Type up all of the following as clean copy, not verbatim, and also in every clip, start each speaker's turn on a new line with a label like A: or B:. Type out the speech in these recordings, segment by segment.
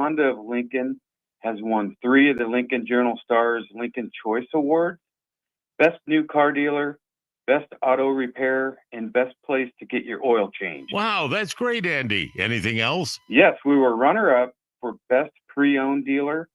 A: Honda of Lincoln has won 3 of the Lincoln Journal-Star's Lincoln Choice Awards: Best New Car Dealer, Best Auto Repair, and Best Place to Get Your Oil Changed.
B: Wow, that's great, Andy. Anything else?
A: Yes, we were runner-up for Best Pre-Owned Dealer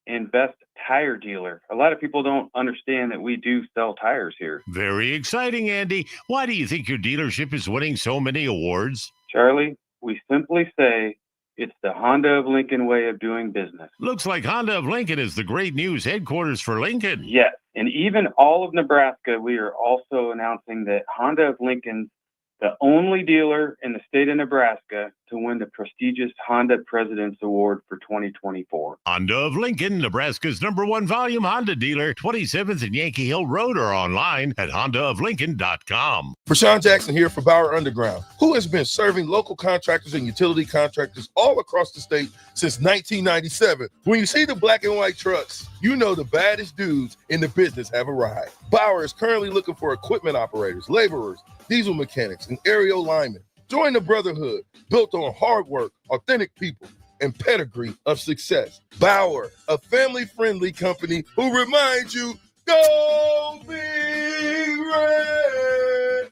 A: and Best Tire Dealer. A lot of people don't understand that we do sell tires here.
B: Very exciting, Andy. Why do you think your dealership is winning so many awards?
A: Charlie, we simply say it's the Honda of Lincoln way of doing business.
B: Looks like Honda of Lincoln is the great news headquarters for Lincoln.
A: Yes, and even all of Nebraska, we are also announcing that Honda of Lincoln's the only dealer in the state of Nebraska to win the prestigious Honda President's Award for 2024.
B: Honda of Lincoln, Nebraska's #1 volume Honda dealer, 27th and Yankee Hill Road, or online at hondaoflincoln.com.
C: Prashawn Jackson here for Bauer Underground, who has been serving local contractors and utility contractors all across the state since 1997. When you see the black and white trucks, you know the baddest dudes in the business have arrived. Bauer is currently looking for equipment operators, laborers, diesel mechanics, and aerial linemen. Join the brotherhood built on hard work, authentic people, and pedigree of success. Bauer, a family-friendly company who reminds you, go Big Red!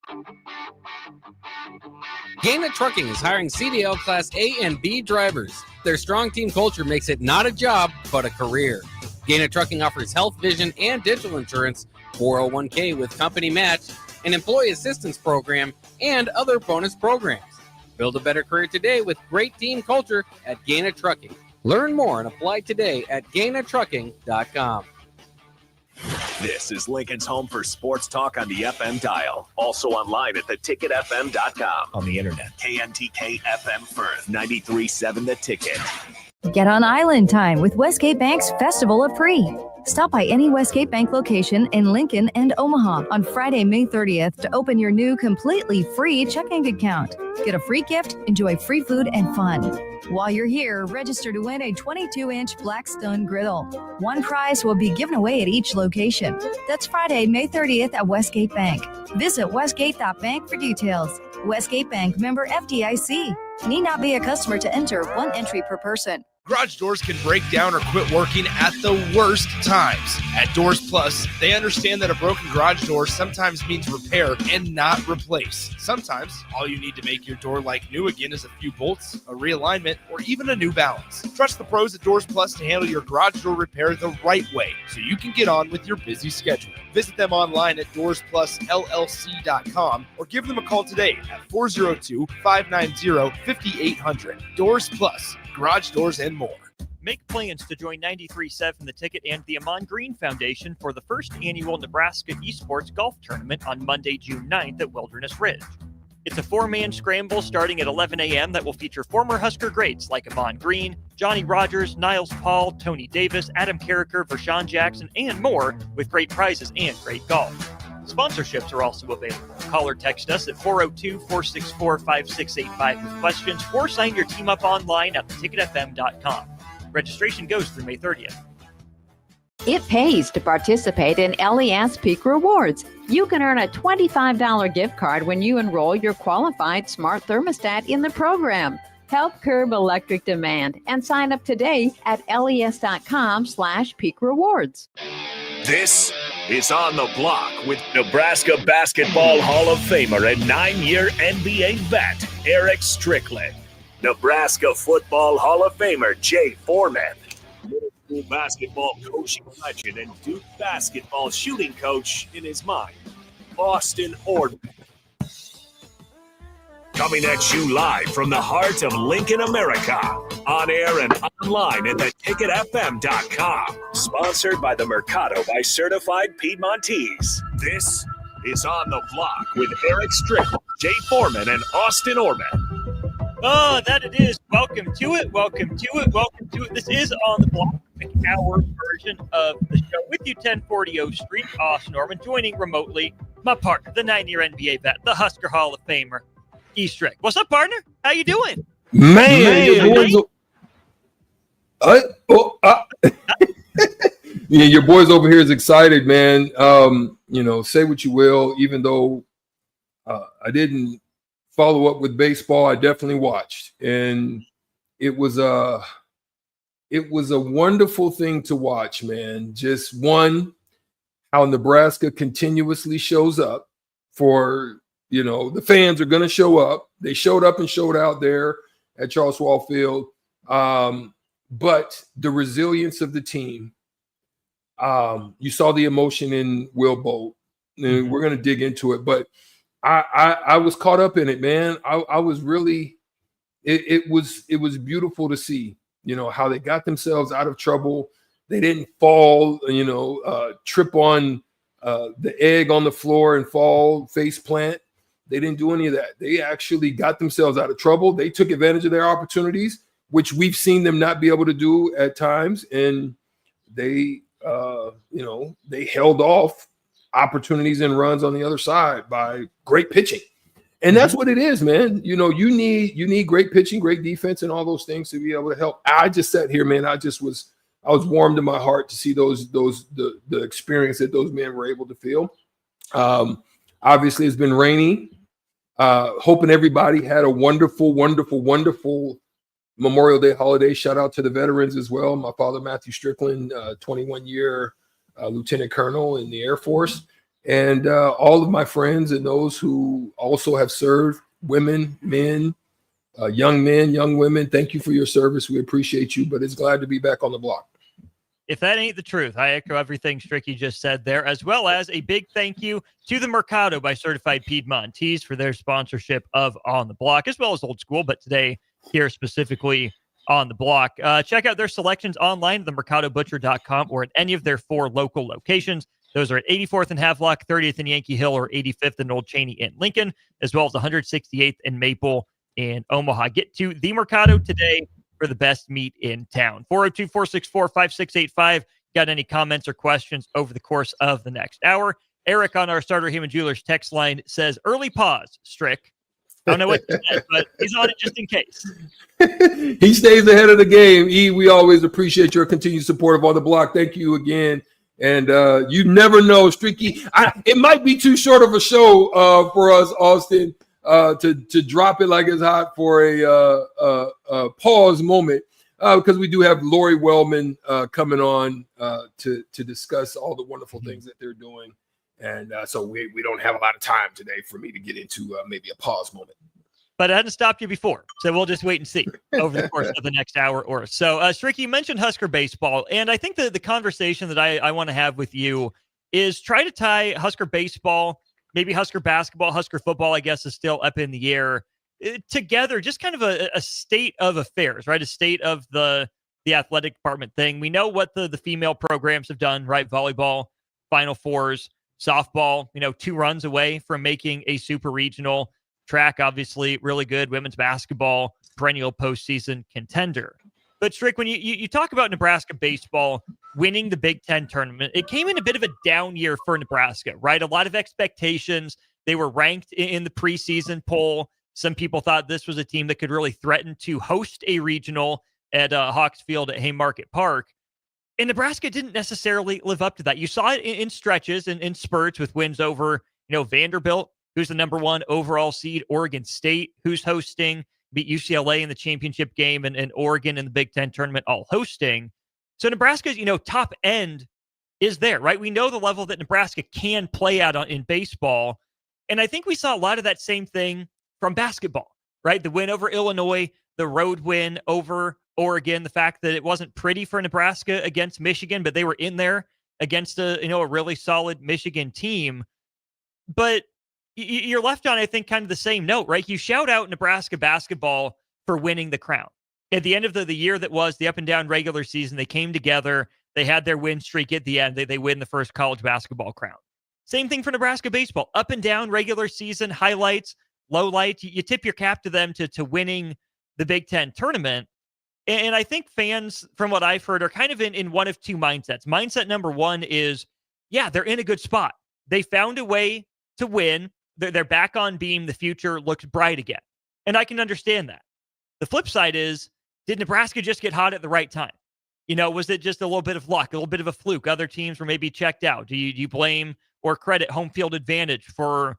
D: Gaina Trucking is hiring CDL Class A and B drivers. Their strong team culture makes it not a job, but a career. Gaina Trucking offers health, vision, and dental insurance, 401k with company match, an employee assistance program, and other bonus programs. Build a better career today with great team culture at Gaina Trucking. Learn more and apply today at GainaTrucking.com.
E: This is Lincoln's home for sports talk on the FM dial. Also online at theticketfm.com. On the internet, KNTK FM Firth, 93.7 The Ticket.
F: Get on Island Time with Westgate Bank's Festival of Free. Stop by any Westgate Bank location in Lincoln and Omaha on Friday, May 30th to open your new completely free checking account. Get a free gift, enjoy free food and fun. While you're here, register to win a 22-inch Blackstone griddle. One prize will be given away at each location. That's Friday, May 30th at Westgate Bank. Visit westgate.bank for details. Westgate Bank, member FDIC. Need not be a customer to enter. One entry per person.
G: Garage doors can break down or quit working at the worst times. At Doors Plus, they understand that a broken garage door sometimes means repair and not replace. Sometimes, all you need to make your door like new again is a few bolts, a realignment, or even a new balance. Trust the pros at Doors Plus to handle your garage door repair the right way so you can get on with your busy schedule. Visit them online at DoorsPlusLLC.com or give them a call today at 402-590-5800. Doors Plus. Garage doors and more.
H: Make plans to join 93.7 The Ticket and the Amon Green Foundation for the first annual Nebraska Esports Golf Tournament on Monday, June 9th at Wilderness Ridge. It's a 4-man scramble starting at 11 a.m. that will feature former Husker greats like Amon Green, Johnny Rogers, Niles Paul, Tony Davis, Adam Carricker, Vershawn Jackson, and more, with great prizes and great golf. Sponsorships are also available. Call or text us at 402-464-5685 with questions, or sign your team up online at theticketfm.com. Registration goes through May 30th.
I: It pays to participate in LES Peak Rewards. You can earn a $25 gift card when you enroll your qualified smart thermostat in the program. Help curb electric demand and sign up today at les.com/peak rewards.
E: This is On the Block with Nebraska Basketball Hall of Famer and 9-year NBA vet, Eric Strickland. Nebraska Football Hall of Famer, Jay Foreman. Middle school basketball coaching legend and Duke basketball shooting coach in his mind, Austin Orman. Coming at you live from the heart of Lincoln, America. On air and online at theticketfm.com. Sponsored by the Mercado by Certified Piedmontese. This is On the Block with Eric Strickland, Jay Foreman, and Austin Orman.
H: Oh, that it is. Welcome to it. Welcome to it. Welcome to it. This is On the Block, the hour version of the show with you, 1040 O Street, Austin Orman, joining remotely my partner, the 9-year NBA vet, the Husker Hall of Famer, E. Strick. What's up, partner? How you doing?
J: Man, yeah, your boys over here is excited, man. Say what you will, even though I didn't follow up with baseball, I definitely watched, and it was it was a wonderful thing to watch, man. Just one, how Nebraska continuously shows up for, the fans are going to show up. They showed up and showed out there at Charles Schwab Field. But the resilience of the team, you saw the emotion in Will Bolt. And we're going to dig into it, but I was caught up in it, man. I was really, it was beautiful to see, how they got themselves out of trouble. They didn't fall, trip on the egg on the floor and fall face plant. They didn't do any of that. They actually got themselves out of trouble. They took advantage of their opportunities, which we've seen them not be able to do at times. And they, they held off opportunities and runs on the other side by great pitching. And that's what it is, man. You need great pitching, great defense, and all those things to be able to help. I just sat here, man. I was warmed in my heart to see the experience that those men were able to feel. Obviously, it's been rainy. Hoping everybody had a wonderful, wonderful, wonderful Memorial Day holiday. Shout out to the veterans as well. My father, Matthew Strickland, 21-year lieutenant colonel in the Air Force. And all of my friends and those who also have served, women, men, young women, thank you for your service. We appreciate you, but it's glad to be back on the block.
H: If that ain't the truth, I echo everything Stricky just said there, as well as a big thank you to the Mercado by Certified Piedmontese for their sponsorship of On the Block, as well as Old School, but today here specifically On the Block. Check out their selections online at themercadobutcher.com or at any of their 4 local locations. Those are at 84th and Havelock, 30th and Yankee Hill, or 85th and Old Cheney in Lincoln, as well as 168th and Maple in Omaha. Get to the Mercado today for the best meat in town. 402-464-5685. Got any comments or questions over the course of the next hour? Eric on our Starter Heyman Jewelers text line says, early pause, Strick. I don't know what he said, but he's on it just in case.
J: He stays ahead of the game. We always appreciate your continued support of On the Block. Thank you again. And you never know, Stricky. It might be too short of a show for us, Austin, to drop it like it's hot for a pause moment, because we do have Lori Wellman coming on to discuss all the wonderful things that they're doing. And so we don't have a lot of time today for me to get into maybe a pause moment.
H: But it hadn't stopped you before, so we'll just wait and see over the course of the next hour or so. Stricky, you mentioned Husker baseball, and I think the conversation that I want to have with you is try to tie Husker baseball, maybe Husker basketball, Husker football, I guess, is still up in the air, together, just kind of a state of affairs, right? A state of the athletic department thing. We know what the female programs have done, right? Volleyball, Final Fours, softball, 2 runs away from making a super regional. Track, obviously, really good. Women's basketball, perennial postseason contender. But Strick, when you talk about Nebraska baseball winning the Big Ten tournament, it came in a bit of a down year for Nebraska, right? A lot of expectations. They were ranked in the preseason poll. Some people thought this was a team that could really threaten to host a regional at Hawks Field at Haymarket Park. And Nebraska didn't necessarily live up to that. You saw it in stretches and in spurts with wins over, Vanderbilt, who's the number 1 overall seed, Oregon State, who's hosting, beat UCLA in the championship game, and Oregon in the Big Ten tournament, all hosting. So Nebraska's, top end is there, right? We know the level that Nebraska can play at in baseball. And I think we saw a lot of that same thing from basketball, right? The win over Illinois, the road win over Oregon, the fact that it wasn't pretty for Nebraska against Michigan, but they were in there against a really solid Michigan team. But you're left on, I think, kind of the same note, right? You shout out Nebraska basketball for winning the crown. At the end of the year that was the up and down regular season, they came together. They had their win streak at the end. They win the first college basketball crown. Same thing for Nebraska baseball. Up and down regular season, highlights, lowlights. You tip your cap to them to winning the Big Ten tournament. And I think fans, from what I've heard, are kind of in one of 2 mindsets. Mindset number 1 is, yeah, they're in a good spot. They found a way to win. They're back on beam. The future looks bright again. And I can understand that. The flip side is, did Nebraska just get hot at the right time? Was it just a little bit of luck, a little bit of a fluke? Other teams were maybe checked out. Do you blame or credit home field advantage for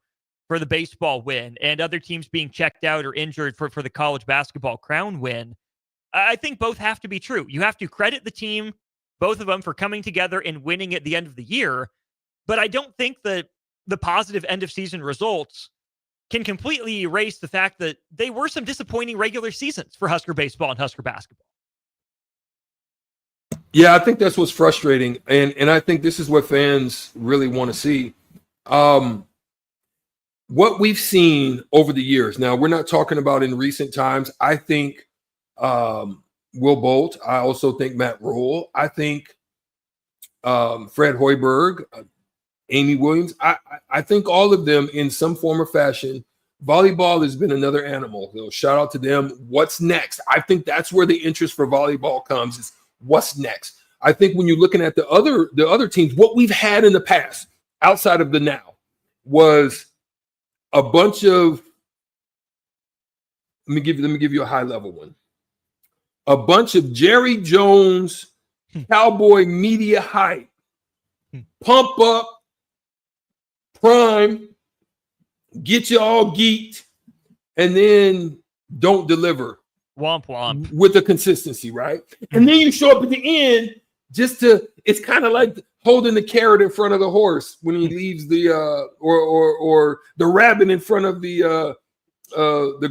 H: the baseball win and other teams being checked out or injured for the college basketball crown win? I think both have to be true. You have to credit the team, both of them, for coming together and winning at the end of the year. But I don't think that the positive end of season results can completely erase the fact that they were some disappointing regular seasons for Husker baseball and Husker basketball.
J: Yeah, I think that's what's frustrating. And I think this is what fans really want to see. What we've seen over the years, now we're not talking about in recent times. I think Will Bolt. I also think Matt Rule. I think Fred Hoiberg, Amy Williams. I think all of them in some form or fashion. Volleyball has been another animal. So shout out to them. What's next? I think that's where the interest for volleyball comes, is what's next. I think when you're looking at the other teams, what we've had in the past outside of the now was a bunch of, let me give you a high level one. A bunch of Jerry Jones cowboy media hype, pump up, prime, get you all geeked, and then don't deliver.
H: Womp womp.
J: With the consistency, right? And then you show up at the end it's kind of like holding the carrot in front of the horse when he leaves the or the rabbit in front of the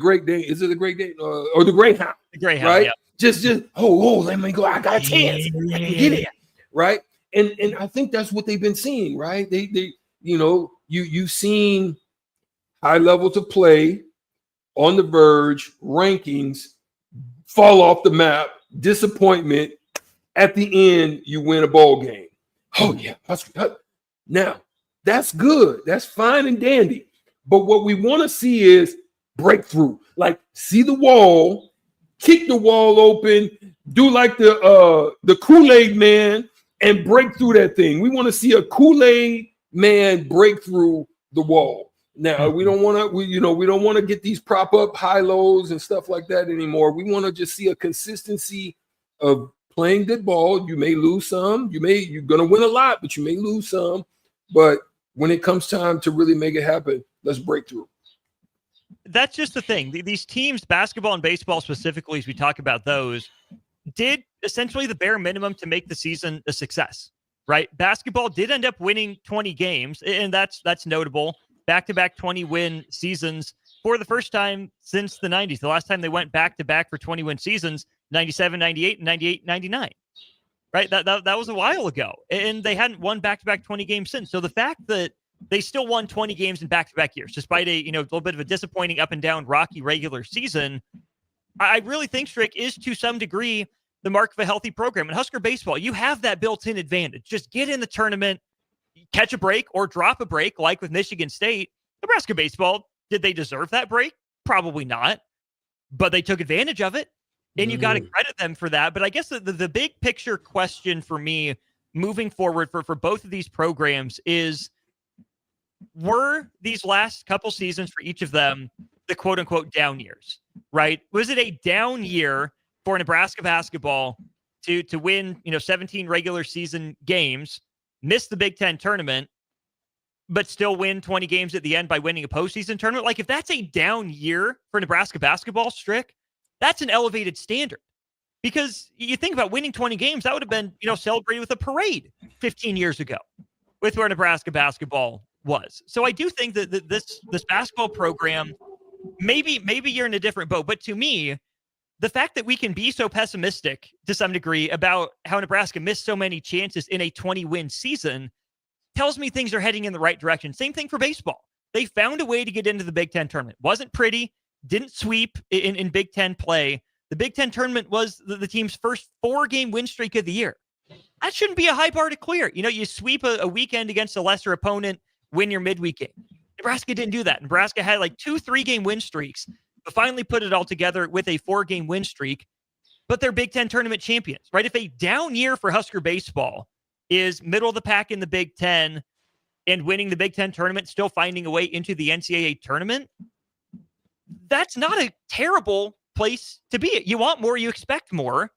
J: Great Dane. Is it the Great Dane or the Greyhound? The Greyhound, right? Yeah. Just let me go. I got a chance. I can get it, right? And I think that's what they've been seeing, right? They you've seen high levels of play on the verge, rankings fall off the map, disappointment. At the end, you win a ball game. Oh, yeah. Now, that's good. That's fine and dandy. But what we want to see is breakthrough. Like, see the wall, kick the wall open, do like the Kool-Aid man, and break through that thing. We want to see a Kool-Aid man break through the wall. Now, we don't want to get these prop up high lows and stuff like that anymore. We want to just see a consistency of playing good ball. You may lose some. You're going to win a lot, but you may lose some. But when it comes time to really make it happen, let's break through.
H: That's just the thing. These teams, basketball and baseball specifically, as we talk about those, did essentially the bare minimum to make the season a success, right? Basketball did end up winning 20 games, and that's notable. Back-to-back 20-win seasons for the first time since the 90s. The last time they went back-to-back for 20-win seasons, 97, 98, and 98, 99. Right? That was a while ago. And they hadn't won back-to-back 20 games since. So the fact that they still won 20 games in back-to-back years, despite a little bit of a disappointing up-and-down rocky regular season, I really think, Strick, is to some degree the mark of a healthy program. In Husker baseball, you have that built-in advantage. Just get in the tournament, catch a break or drop a break, like with Michigan State. Nebraska baseball, did they deserve that break? Probably not, but they took advantage of it, and you got to credit them for that. But I guess the big picture question for me moving forward for both of these programs is, were these last couple seasons for each of them the quote-unquote down years, right? Was it a down year for Nebraska basketball to win 17 regular season games, miss the Big Ten tournament, but still win 20 games at the end by winning a postseason tournament? Like, if that's a down year for Nebraska basketball, Strick, that's an elevated standard. Because you think about winning 20 games, that would have been, celebrated with a parade 15 years ago with where Nebraska basketball was. So I do think that this basketball program, maybe you're in a different boat, but to me, the fact that we can be so pessimistic to some degree about how Nebraska missed so many chances in a 20-win season tells me things are heading in the right direction. Same thing for baseball. They found a way to get into the Big Ten tournament. Wasn't pretty, didn't sweep in Big Ten play. The Big Ten tournament was the team's first 4-game win streak of the year. That shouldn't be a high bar to clear. You sweep a weekend against a lesser opponent, win your midweek game. Nebraska didn't do that. Nebraska had like 2 3-game win streaks, but finally put it all together with a 4-game win streak. But they're Big Ten tournament champions, right? If a down year for Husker baseball is middle of the pack in the Big Ten and winning the Big Ten tournament, still finding a way into the NCAA tournament, that's not a terrible place to be. You want more, you expect more.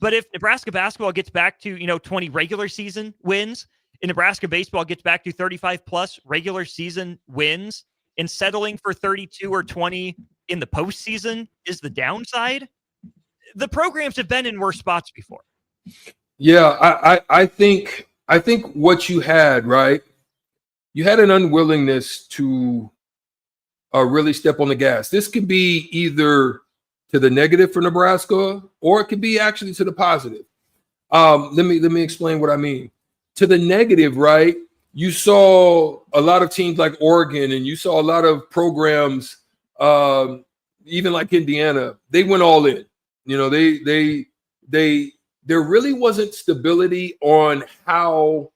H: But if Nebraska basketball gets back to, 20 regular season wins, and Nebraska baseball gets back to 35 plus regular season wins, and settling for 32 or 20 in the postseason is the downside, the programs have been in worse spots before.
J: Yeah, I think what you had, right? You had an unwillingness to really step on the gas. This could be either to the negative for Nebraska, or it could be actually to the positive. Let me explain what I mean. To the negative, right? You saw a lot of teams like Oregon, and you saw a lot of programs, even like Indiana. They went all in. You know, there really wasn't stability on how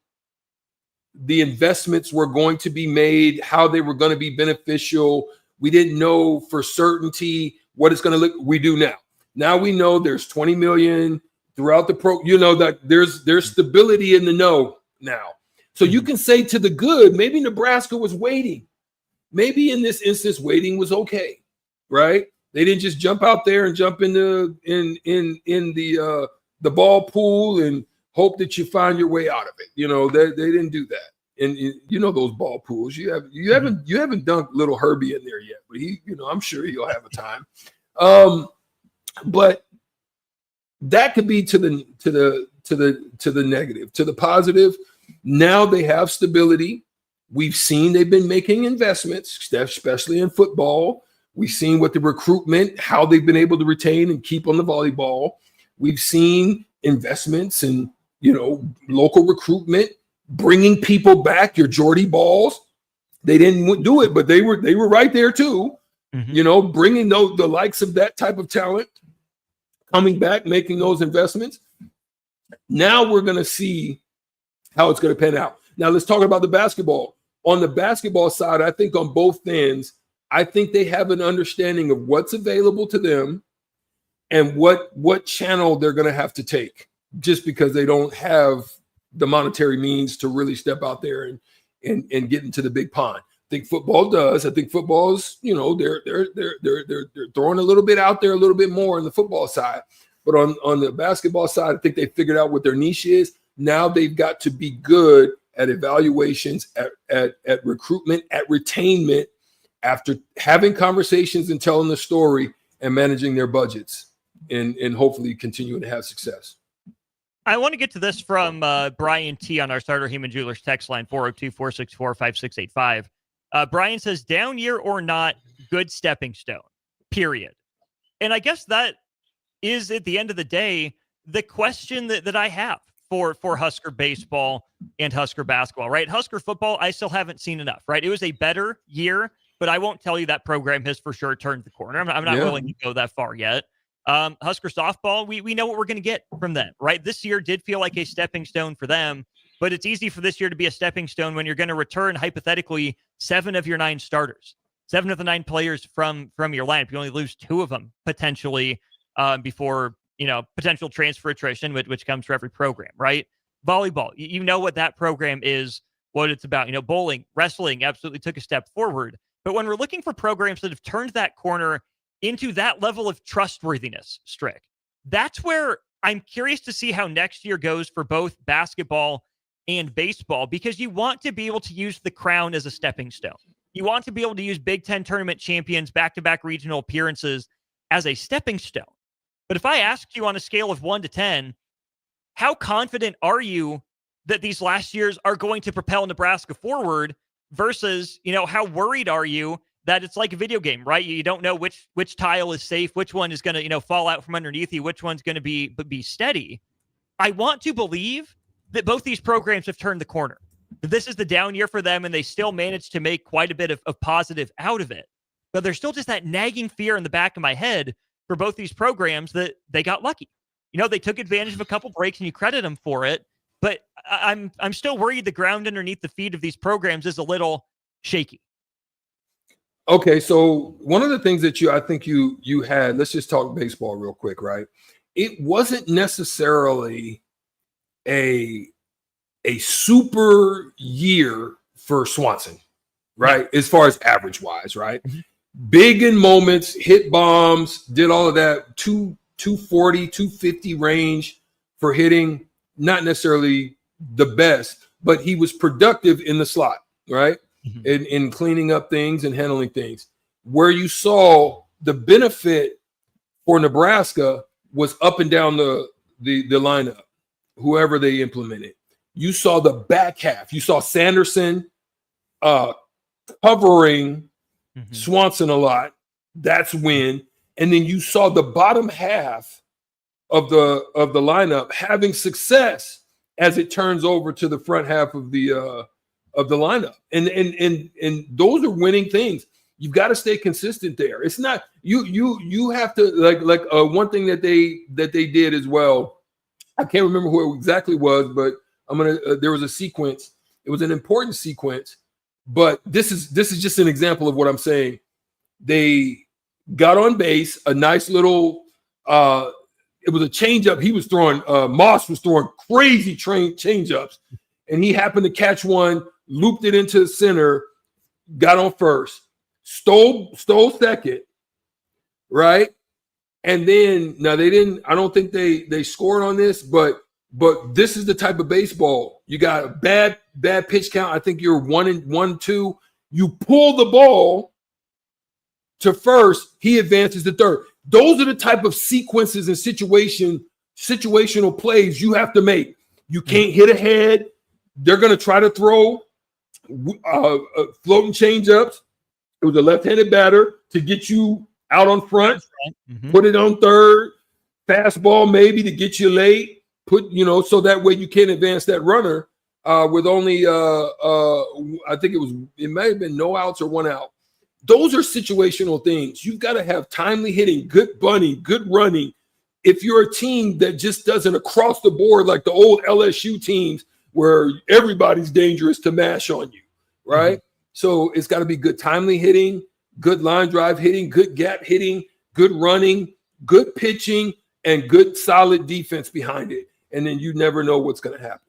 J: the investments were going to be made, how they were going to be beneficial. We didn't know for certainty what it's going to look. We do now. Now we know there's 20 million throughout the that there's stability in the know now. So you can say to the good, maybe Nebraska was waiting. Maybe in this instance, waiting was okay, right? They didn't just jump out there and jump in the ball pool and hope that you find your way out of it. You know, they didn't do that. And you know those ball pools. You haven't dunked little Herbie in there yet, but I'm sure he'll have a time. But that could be to the negative. To the positive, now they have stability. We've seen they've been making investments, especially in football. We've seen what the recruitment, how they've been able to retain and keep on the volleyball. We've seen investments in, local recruitment, bringing people back. Your Jordy Balls, they didn't do it, but they were right there too. Mm-hmm. Bringing the likes of that type of talent, coming back, making those investments. Now we're going to see how it's going to pan out. Now let's talk about the basketball. On the basketball side, I think on both ends, I think they have an understanding of what's available to them and what channel they're going to have to take, just because they don't have the monetary means to really step out there and get into the big pond. I think football does. I think football's, they're throwing a little bit out there, a little bit more on the football side. But on the basketball side, I think they figured out what their niche is. Now they've got to be good at evaluations, at recruitment, at retainment, after having conversations and telling the story and managing their budgets and hopefully continuing to have success.
H: I want to get to this from Brian T. on our Starter Heyman Jewelers text line, 402-464-5685. Brian says, down year or not, good stepping stone, period. And I guess that is, at the end of the day, the question that I have for Husker baseball and Husker basketball, right? Husker football, I still haven't seen enough, right? It was a better year, but I won't tell you that program has for sure turned the corner. I'm not willing to go that far yet. Husker softball, we know what we're going to get from them, right? This year did feel like a stepping stone for them, but it's easy for this year to be a stepping stone when you're going to return, hypothetically, 7 of your 9 starters, 7 of the 9 players from your lineup. You only lose 2 of them potentially before, potential transfer attrition, which comes for every program, right? Volleyball, you know what that program is, what it's about. Bowling, wrestling absolutely took a step forward. But when we're looking for programs that have turned that corner into that level of trustworthiness, Strick, that's where I'm curious to see how next year goes for both basketball and baseball, because you want to be able to use the crown as a stepping stone. You want to be able to use Big Ten tournament champions, back-to-back regional appearances as a stepping stone. But if I asked you on a scale of 1 to 10, how confident are you that these last years are going to propel Nebraska forward versus, how worried are you that it's like a video game, right? You don't know which tile is safe, which one is going to, fall out from underneath you, which one's going to be steady. I want to believe that both these programs have turned the corner. This is the down year for them, and they still managed to make quite a bit of positive out of it. But there's still just that nagging fear in the back of my head for both these programs that they got lucky. They took advantage of a couple breaks, and you credit them for it. But I'm still worried the ground underneath the feet of these programs is a little shaky.
J: Okay, so one of the things that I think you had, let's just talk baseball real quick, right? It wasn't necessarily a super year for Swanson, right? As far as average wise, right? Mm-hmm. Big in moments, hit bombs, did all of that, 240, 250 range for hitting, not necessarily the best, but he was productive in the slot, right? Mm-hmm. In cleaning up things and handling things. Where you saw the benefit for Nebraska was up and down the lineup, whoever they implemented. You saw the back half. You saw Sanderson covering Swanson a lot. That's when. And then you saw the bottom half of the lineup having success as it turns over to the front half of the lineup. And those are winning things. You've got to stay consistent there. It's not you have to like one thing that they did as well. I can't remember who it exactly was, but there was a sequence. It was an important sequence, but this is just an example of what I'm saying. They got on base, a nice little it was a changeup. He was throwing Moss was throwing crazy changeups, and he happened to catch one, looped it into the center, got on first, stole second, right? And then now they didn't. I don't think they scored on this, but this is the type of baseball. You got a bad pitch count. I think you're 1-2. You pull the ball to first. He advances to third. Those are the type of sequences and situational plays you have to make. You can't hit ahead. They're going to try to throw floating changeups. It was a left-handed batter to get you out on front. Put it on third. Fastball maybe to get you late. So that way you can't advance that runner with only I think it might have been no outs or one out. Those are situational things. You've got to have timely hitting, good bunting, good running. If you're a team that just doesn't across the board like the old LSU teams where everybody's dangerous to mash on you, right? So it's got to be good timely hitting, good line drive hitting, good gap hitting, good running, good pitching, and good solid defense behind it. And then you never know what's going to happen.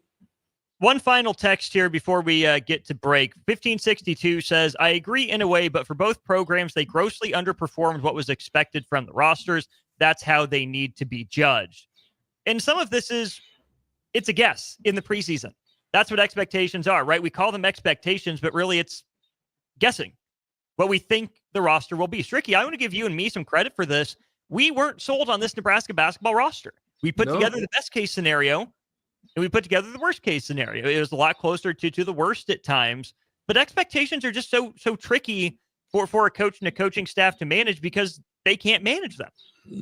H: One final text here before we get to break. 1562 says, I agree in a way, but for both programs, they grossly underperformed what was expected from the rosters. That's how they need to be judged. And some of this it's a guess in the preseason. That's what expectations are, right? We call them expectations, but really it's guessing what we think the roster will be. Stricky, I want to give you and me some credit for this. We weren't sold on this Nebraska basketball roster. We put together the best case scenario, and we put together the worst case scenario. It was a lot closer to the worst at times, but expectations are just so tricky for a coach and a coaching staff to manage because they can't manage them.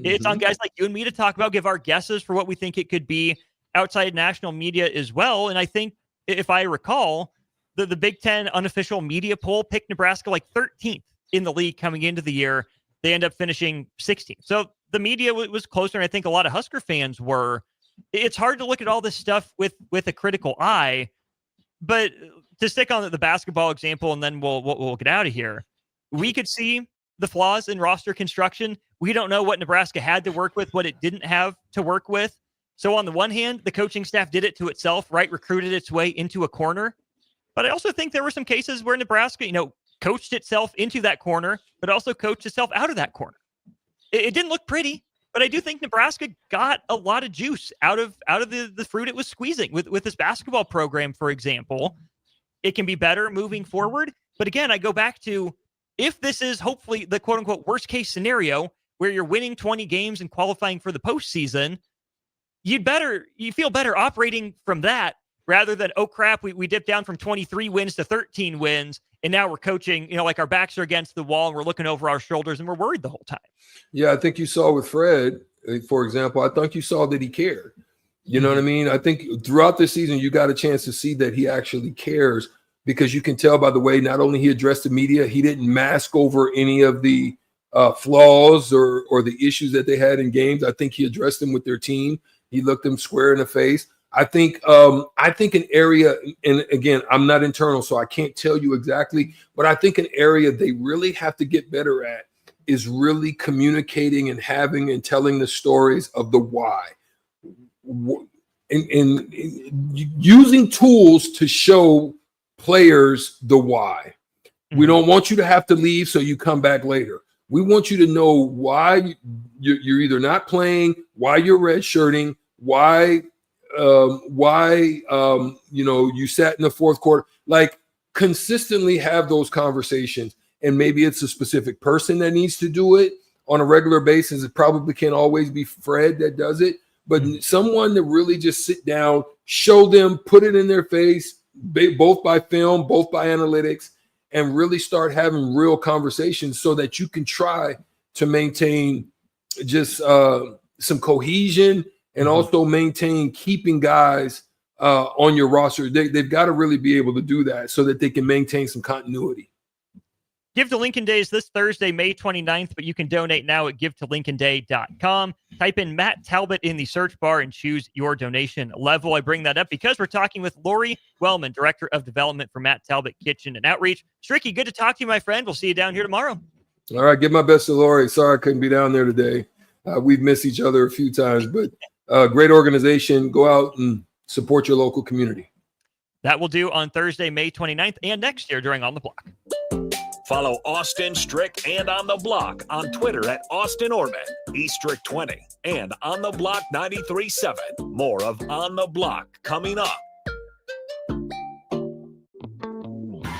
H: It's on guys like you and me to talk about, give our guesses for what we think it could be outside national media as well. And I think if I recall, the Big Ten unofficial media poll picked Nebraska like 13th in the league coming into the year. They end up finishing 16th. So the media was closer, and I think a lot of Husker fans were. It's hard to look at all this stuff with a critical eye, but to stick on the basketball example, and then we'll get out of here. We could see the flaws in roster construction. We don't know what Nebraska had to work with, what it didn't have to work with. So on the one hand, the coaching staff did it to itself, right? Recruited its way into a corner. But I also think there were some cases where Nebraska, coached itself into that corner, but also coached itself out of that corner. It didn't look pretty, but I do think Nebraska got a lot of juice out of the fruit it was squeezing with this basketball program, for example. It can be better moving forward. But again, I go back to, if this is hopefully the quote unquote worst case scenario where you're winning 20 games and qualifying for the postseason, you feel better operating from that rather than, oh crap, we dipped down from 23 wins to 13 wins. And now we're coaching, like our backs are against the wall and we're looking over our shoulders and we're worried the whole time. Yeah,
J: I think you saw with Fred, for example, I think you saw that he cared. You know what I mean? I think throughout the season, you got a chance to see that he actually cares, because you can tell by the way not only he addressed the media, he didn't mask over any of the flaws or the issues that they had in games. I think he addressed them with their team. He looked them square in the face. I think an area, and again, I'm not internal, so I can't tell you exactly, but I think an area they really have to get better at is really communicating and having and telling the stories of the why. And using tools to show players the why. We don't want you to have to leave so you come back later. We want you to know why you're either not playing, why you're redshirting, why you sat in the fourth quarter. Like, consistently have those conversations, and maybe it's a specific person that needs to do it, on a regular basis. It probably can't always be Fred that does it, but someone to really just sit down, show them, put it in their face, both by film, both by analytics, and really start having real conversations so that you can try to maintain just some cohesion and also maintain keeping guys on your roster. They've got to really be able to do that so that they can maintain some continuity.
H: Give to Lincoln Day is this Thursday, May 29th, but you can donate now at givetolincolnday.com. Type in Matt Talbot in the search bar and choose your donation level. I bring that up because we're talking with Lori Wellman, Director of Development for Matt Talbot Kitchen and Outreach. Stricky, good to talk to you, my friend. We'll see you down here tomorrow.
J: All right, give my best to Lori. Sorry I couldn't be down there today. We've missed each other a few times, but great organization. Go out and support your local community.
H: That will do on Thursday, May 29th, and next year during On the Block.
E: Follow Austin Strick and On the Block on Twitter at Austin Orman, eStrick20, and On the Block 93.7. More of On the Block coming up.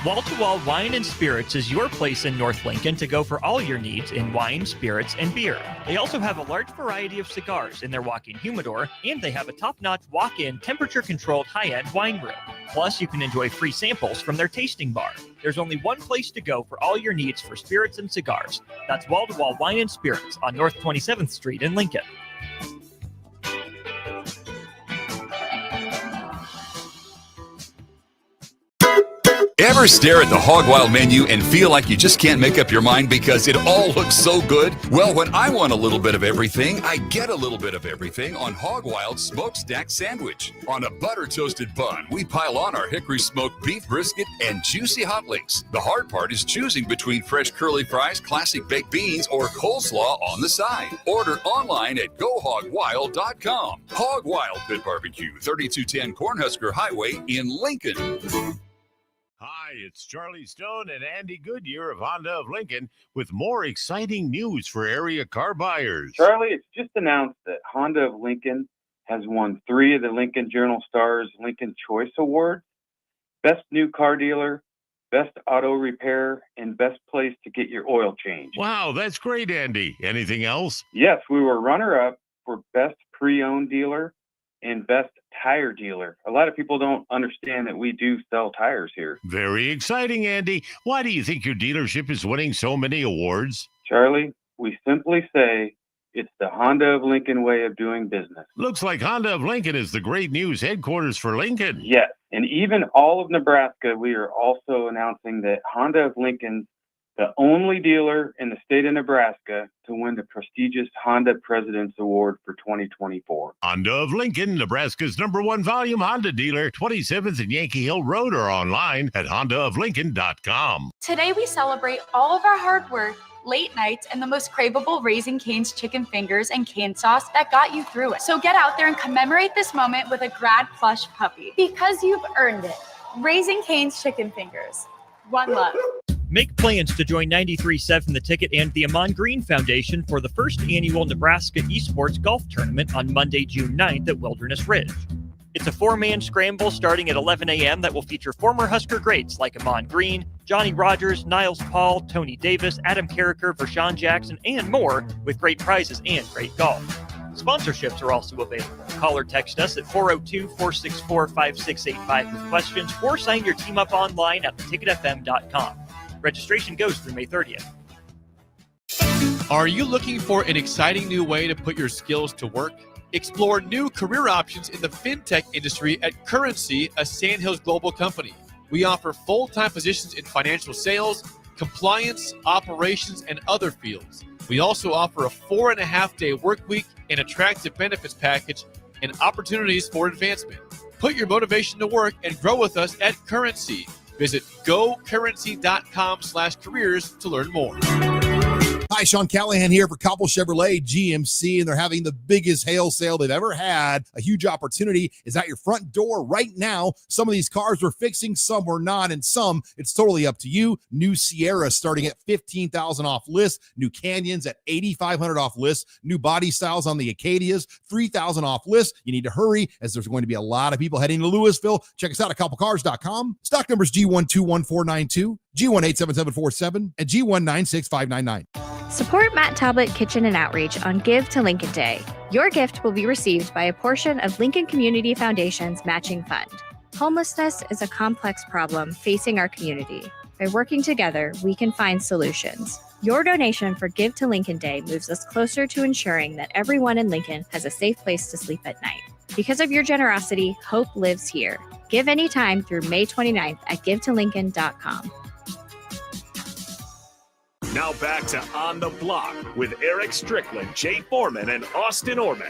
E: Wall to Wall Wine and Spirits is your place in North Lincoln to go for all your needs in wine, spirits, and beer. They also have a large variety of cigars in their walk-in humidor, and they have a top-notch walk-in, temperature-controlled high-end wine room. Plus, you can enjoy free samples from their tasting bar. There's only one place to go for all your needs for spirits and cigars. That's Wall to Wall Wine and Spirits on North 27th Street in Lincoln.
K: Ever stare at the Hog Wild menu and feel like you just can't make up your mind because it all looks so good? Well, when I want a little bit of everything, I get a little bit of everything on Hog Wild's Smokestack Sandwich. On a butter-toasted bun, we pile on our hickory smoked beef brisket and juicy hot links. The hard part is choosing between fresh curly fries, classic baked beans, or coleslaw on the side. Order online at GoHogWild.com. Hog Wild Pit Barbecue, 3210 Cornhusker Highway in Lincoln.
B: Hi, it's Charlie Stone and Andy Goodyear of Honda of Lincoln with more exciting news for area car buyers.
A: Charlie, it's just announced that Honda of Lincoln has won 3 of the Lincoln Journal-Star's Lincoln Choice Awards: Best New Car Dealer, Best Auto Repair, and Best Place to Get Your Oil Changed.
B: Wow, that's great, Andy. Anything else?
A: Yes, we were runner-up for Best Pre-Owned Dealer and Best Tire Dealer. A lot of people don't understand that we do sell tires here.
B: Very exciting, Andy. Why do you think your dealership is winning so many awards?
A: Charlie, we simply say it's the Honda of Lincoln way of doing business.
B: Looks like Honda of Lincoln is the great news headquarters for Lincoln.
A: Yes, and even all of Nebraska, we are also announcing that Honda of Lincoln's the only dealer in the state of Nebraska to win the prestigious Honda President's Award for 2024.
B: Honda of Lincoln, Nebraska's #1 volume Honda dealer, 27th and Yankee Hill Road, or online at HondaofLincoln.com.
L: Today we celebrate all of our hard work, late nights, and the most craveable Raising Cane's chicken fingers and cane sauce that got you through it. So get out there and commemorate this moment with a grad plush puppy, because you've earned it. Raising Cane's chicken fingers. One love.
H: Make plans to join 93.7 The Ticket and the Amon Green Foundation for the first annual Nebraska Esports Golf Tournament on Monday, June 9th at Wilderness Ridge. It's a 4-man scramble starting at 11 a.m. that will feature former Husker greats like Amon Green, Johnny Rogers, Niles Paul, Tony Davis, Adam Carricker, Vershawn Jackson, and more, with great prizes and great golf. Sponsorships are also available. Call or text us at 402-464-5685 with questions, or sign your team up online at theticketfm.com. Registration goes through May 30th.
G: Are you looking for an exciting new way to put your skills to work? Explore new career options in the fintech industry at Currency, a Sandhills global company. We offer full-time positions in financial sales, compliance, operations, and other fields. We also offer a 4.5-day work week, an attractive benefits package, and opportunities for advancement. Put your motivation to work and grow with us at Currency. Visit gocurrency.com/careers to learn more.
M: Hi, Sean Callahan here for Cobble Chevrolet GMC, and they're having the biggest hail sale they've ever had. A huge opportunity is at your front door right now. Some of these cars we're fixing, some we're not, and some it's totally up to you. New Sierra starting at $15,000 off list. New Canyons at $8,500 off list. New body styles on the Acadias, $3,000 off list. You need to hurry as there's going to be a lot of people heading to Louisville. Check us out at cobblecars.com. Stock numbers G1214492, G1877747, and G1965999.
N: Support Matt Talbot Kitchen and Outreach on Give to Lincoln Day. Your gift will be received by a portion of Lincoln Community Foundation's matching fund. Homelessness is a complex problem facing our community. By working together, we can find solutions. Your donation for Give to Lincoln Day moves us closer to ensuring that everyone in Lincoln has a safe place to sleep at night. Because of your generosity, hope lives here. Give anytime through May 29th at givetolincoln.com.
E: Now back to On the Block with Eric Strickland, Jay Foreman, and Austin Orman.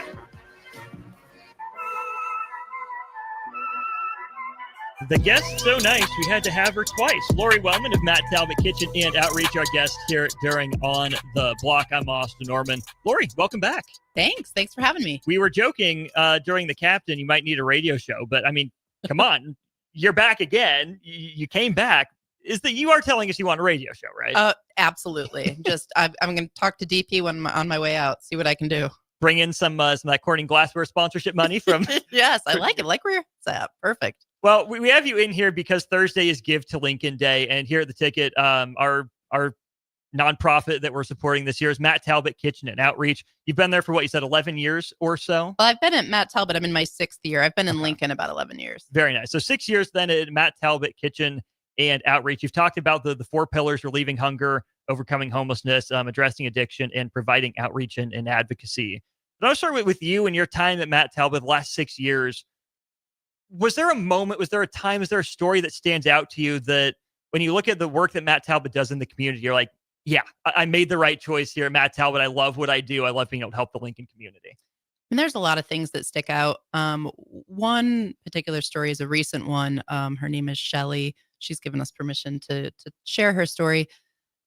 H: The guest's so nice, we had to have her twice. Lori Wellman of Matt Talbot Kitchen and Outreach, our guest here during On the Block. I'm Austin Orman. Lori, welcome back.
O: Thanks for having me.
H: We were joking during the captain, you might need a radio show, but I mean, come on, you're back again. You came back. You are telling us you want a radio show, right?
O: Absolutely. I'm going to talk to DP when I'm on my way out, see what I can do.
H: Bring in some of that Corning Glassware sponsorship money from.
O: Yes, I like it. Like where it's at. Perfect.
H: Well, we have you in here because Thursday is Give to Lincoln Day, and here at the Ticket, our nonprofit that we're supporting this year is Matt Talbot Kitchen and Outreach. You've been there for what you said, 11 years or so?
O: Well, I've been at Matt Talbot. I'm in my 6th year. I've been in Lincoln about 11 years.
H: Very nice. So 6 years then at Matt Talbot Kitchen and Outreach. You've talked about the 4 pillars: relieving hunger, overcoming homelessness, addressing addiction, and providing outreach and advocacy. But I'll start with you and your time at Matt Talbot the last 6 years. Was there a moment, was there a time, is there a story that stands out to you that when you look at the work that Matt Talbot does in the community, you're like, yeah, I made the right choice here. Matt Talbot, I love what I do. I love being able to help the Lincoln community.
O: And there's a lot of things that stick out. One particular story is a recent one. Her name is Shelly. She's given us permission to share her story.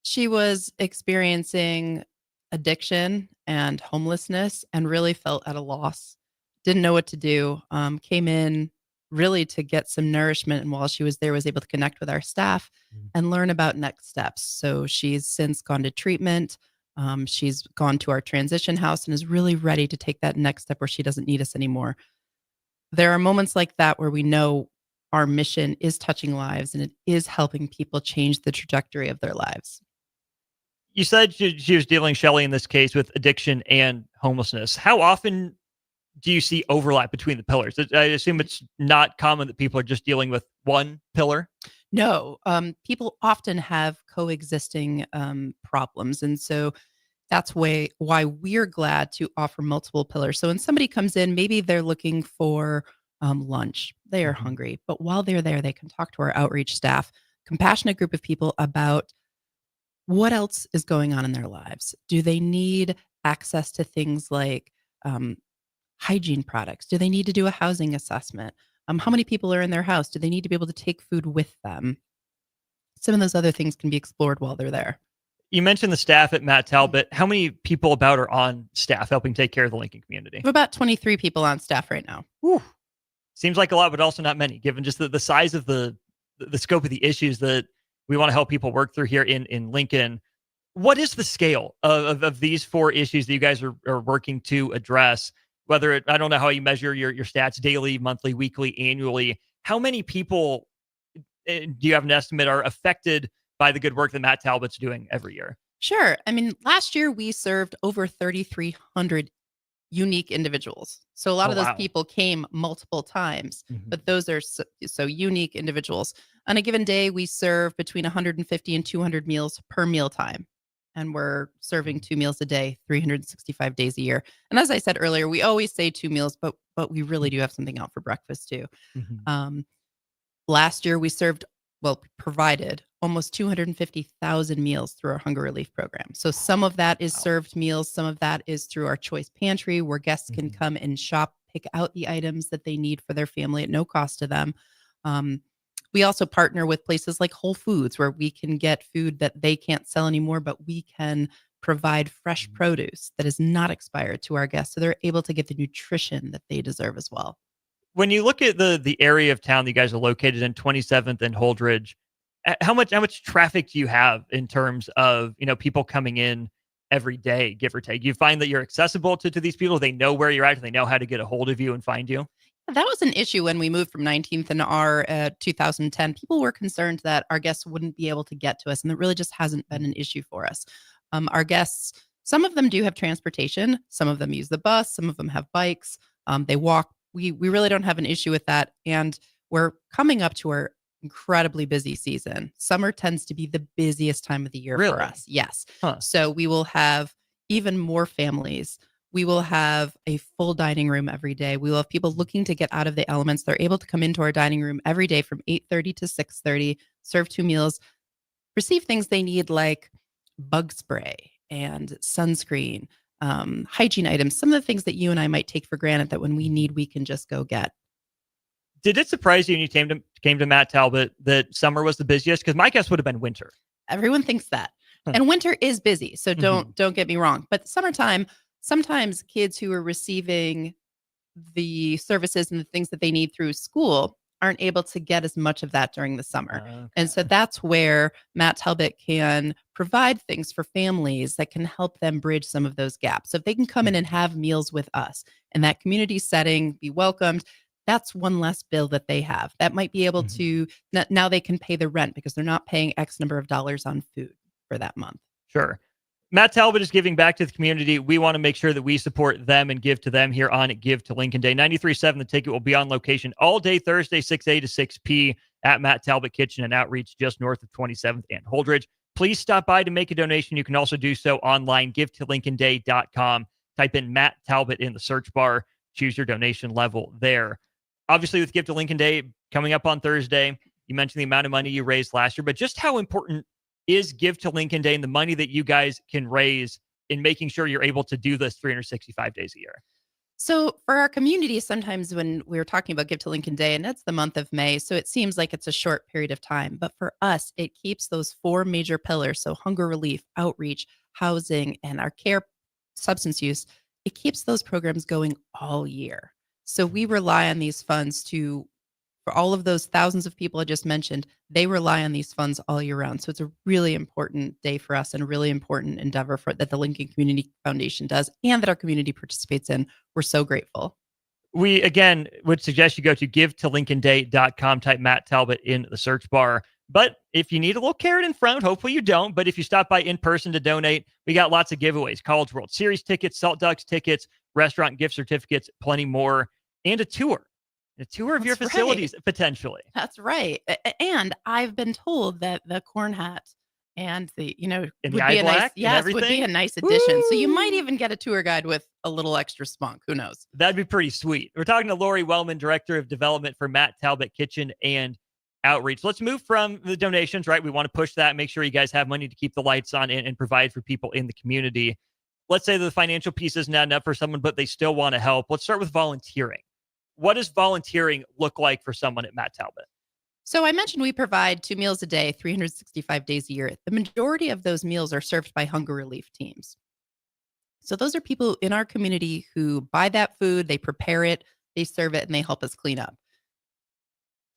O: She was experiencing addiction and homelessness and really felt at a loss. Didn't know what to do. Came in really to get some nourishment, and while she was there was able to connect with our staff and learn about next steps. So she's since gone to treatment. She's gone to our transition house and is really ready to take that next step where she doesn't need us anymore. There are moments like that where we know our mission is touching lives and it is helping people change the trajectory of their lives.
H: You said she was dealing, Shelly, in this case, with addiction and homelessness. How often do you see overlap between the pillars? I assume it's not common that people are just dealing with one pillar.
O: No, people often have coexisting problems. And so that's why we're glad to offer multiple pillars. So when somebody comes in, maybe they're looking for lunch, they are hungry, but while they're there, they can talk to our outreach staff, compassionate group of people about what else is going on in their lives. Do they need access to things like hygiene products? Do they need to do a housing assessment? How many people are in their house? Do they need to be able to take food with them? Some of those other things can be explored while they're there.
H: You mentioned the staff at Matt Talbot. How many people about are on staff helping take care of the Lincoln community?
O: We have about 23 people on staff right now.
H: Whew. Seems like a lot, but also not many, given just the size of the scope of the issues that we want to help people work through here in Lincoln. What is the scale of these 4 issues that you guys are working to address? Whether I don't know how you measure your stats daily, monthly, weekly, annually. How many people do you have an estimate are affected by the good work that Matt Talbot's doing every year?
O: Sure. I mean, last year we served over 3,300 unique individuals. So a lot of those people came multiple times, but those are so unique individuals. On a given day, we serve between 150 and 200 meals per mealtime. And we're serving 2 meals a day, 365 days a year. And as I said earlier, we always say 2 meals, but we really do have something out for breakfast too. Last year, we provided almost 250,000 meals through our hunger relief program. So some of that is served meals. Some of that is through our choice pantry, where guests can come and shop, pick out the items that they need for their family at no cost to them. We also partner with places like Whole Foods, where we can get food that they can't sell anymore, but we can provide fresh produce that is not expired to our guests, so they're able to get the nutrition that they deserve as well.
H: When you look at the area of town that you guys are located in, 27th and Holdridge, how much traffic do you have in terms of people coming in every day, give or take? You find that you're accessible to these people? They know where you're at. They know how to get a hold of you and find you?
O: That was an issue when we moved from 19th and R 2010. People were concerned that our guests wouldn't be able to get to us, and that really just hasn't been an issue for us. Our guests, some of them do have transportation. Some of them use the bus. Some of them have bikes. They walk. We really don't have an issue with that. And we're coming up to our incredibly busy season. Summer tends to be the busiest time of the year for us. Yes. So we will have even more families. We will have a full dining room every day. We will have people looking to get out of the elements. They're able to come into our dining room every day from 8:30 to 6:30, serve 2 meals, receive things they need like bug spray and sunscreen, hygiene items, some of the things that you and I might take for granted that when we need, we can just go get.
H: Did it surprise you when you came to Matt Talbot that summer was the busiest? Because my guess would have been winter.
O: Everyone thinks that. And winter is busy, so don't get me wrong. But summertime, sometimes kids who are receiving the services and the things that they need through school aren't able to get as much of that during the summer. And so that's where Matt Talbot can provide things for families that can help them bridge some of those gaps. So if they can come in and have meals with us in that community setting, be welcomed, that's one less bill that they have. That might be able to, now they can pay the rent because they're not paying X number of dollars on food for that month.
H: Sure. Matt Talbot is giving back to the community. We want to make sure that we support them and give to them here on Give to Lincoln Day. 93.7 The Ticket will be on location all day Thursday, 6A to 6P at Matt Talbot Kitchen and Outreach just north of 27th and Holdridge. Please stop by to make a donation. You can also do so online, givetolincolnday.com. Type in Matt Talbot in the search bar. Choose your donation level there. Obviously, with Give to Lincoln Day coming up on Thursday, you mentioned the amount of money you raised last year, but just how important is Give to Lincoln Day and the money that you guys can raise in making sure you're able to do this 365 days a year?
O: So for our community, sometimes when we were talking about Give to Lincoln Day, and that's the month of May, so it seems like it's a short period of time. But for us, it keeps those 4 major pillars, so hunger relief, outreach, housing, and our care, substance use, it keeps those programs going all year. So we rely on these funds for all of those thousands of people I just mentioned, they rely on these funds all year round. So it's a really important day for us and a really important endeavor that the Lincoln Community Foundation does and that our community participates in. We're so grateful.
H: We, again, would suggest you go to givetolincolnday.com, type Matt Talbot in the search bar. But if you need a little carrot in front, hopefully you don't. But if you stop by in person to donate, we got lots of giveaways. College World Series tickets, Salt Ducks tickets, restaurant gift certificates, plenty more, and a tour of your facilities, potentially.
O: That's right. And I've been told that the corn hat and would be a nice addition. Woo! So you might even get a tour guide with a little extra spunk. Who knows?
H: That'd be pretty sweet. We're talking to Lori Wellman, Director of Development for Matt Talbot Kitchen and Outreach. Let's move from the donations, right? We want to push that, make sure you guys have money to keep the lights on and provide for people in the community. Let's say the financial piece isn't enough for someone, but they still want to help. Let's start with volunteering. What does volunteering look like for someone at Matt Talbot?
O: So I mentioned we provide 2 meals a day, 365 days a year. The majority of those meals are served by hunger relief teams. So those are people in our community who buy that food, they prepare it, they serve it, and they help us clean up.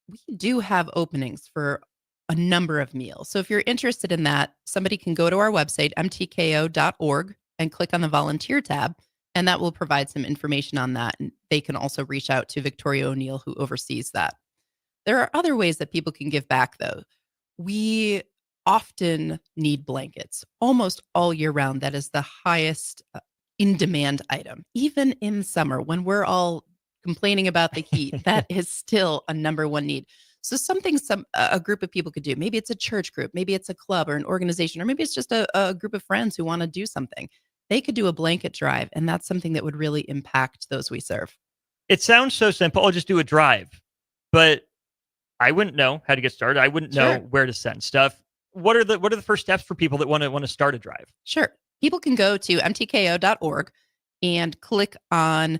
O: We do have openings for a number of meals. So if you're interested in that, somebody can go to our website, mtko.org, and click on the volunteer tab. And that will provide some information on that. And they can also reach out to Victoria O'Neill, who oversees that. There are other ways that people can give back, though. We often need blankets almost all year round. That is the highest in-demand item. Even in summer, when we're all complaining about the heat, that is still a number one need. So a group of people could do. Maybe it's a church group. Maybe it's a club or an organization. Or maybe it's just a group of friends who want to do something. They could do a blanket drive, and that's something that would really impact those we serve.
H: It sounds so simple. I'll just do a drive, but I wouldn't know how to get started. I wouldn't know where to send stuff. What are the first steps for people that want to start a drive?
O: Sure. People can go to mtko.org and click on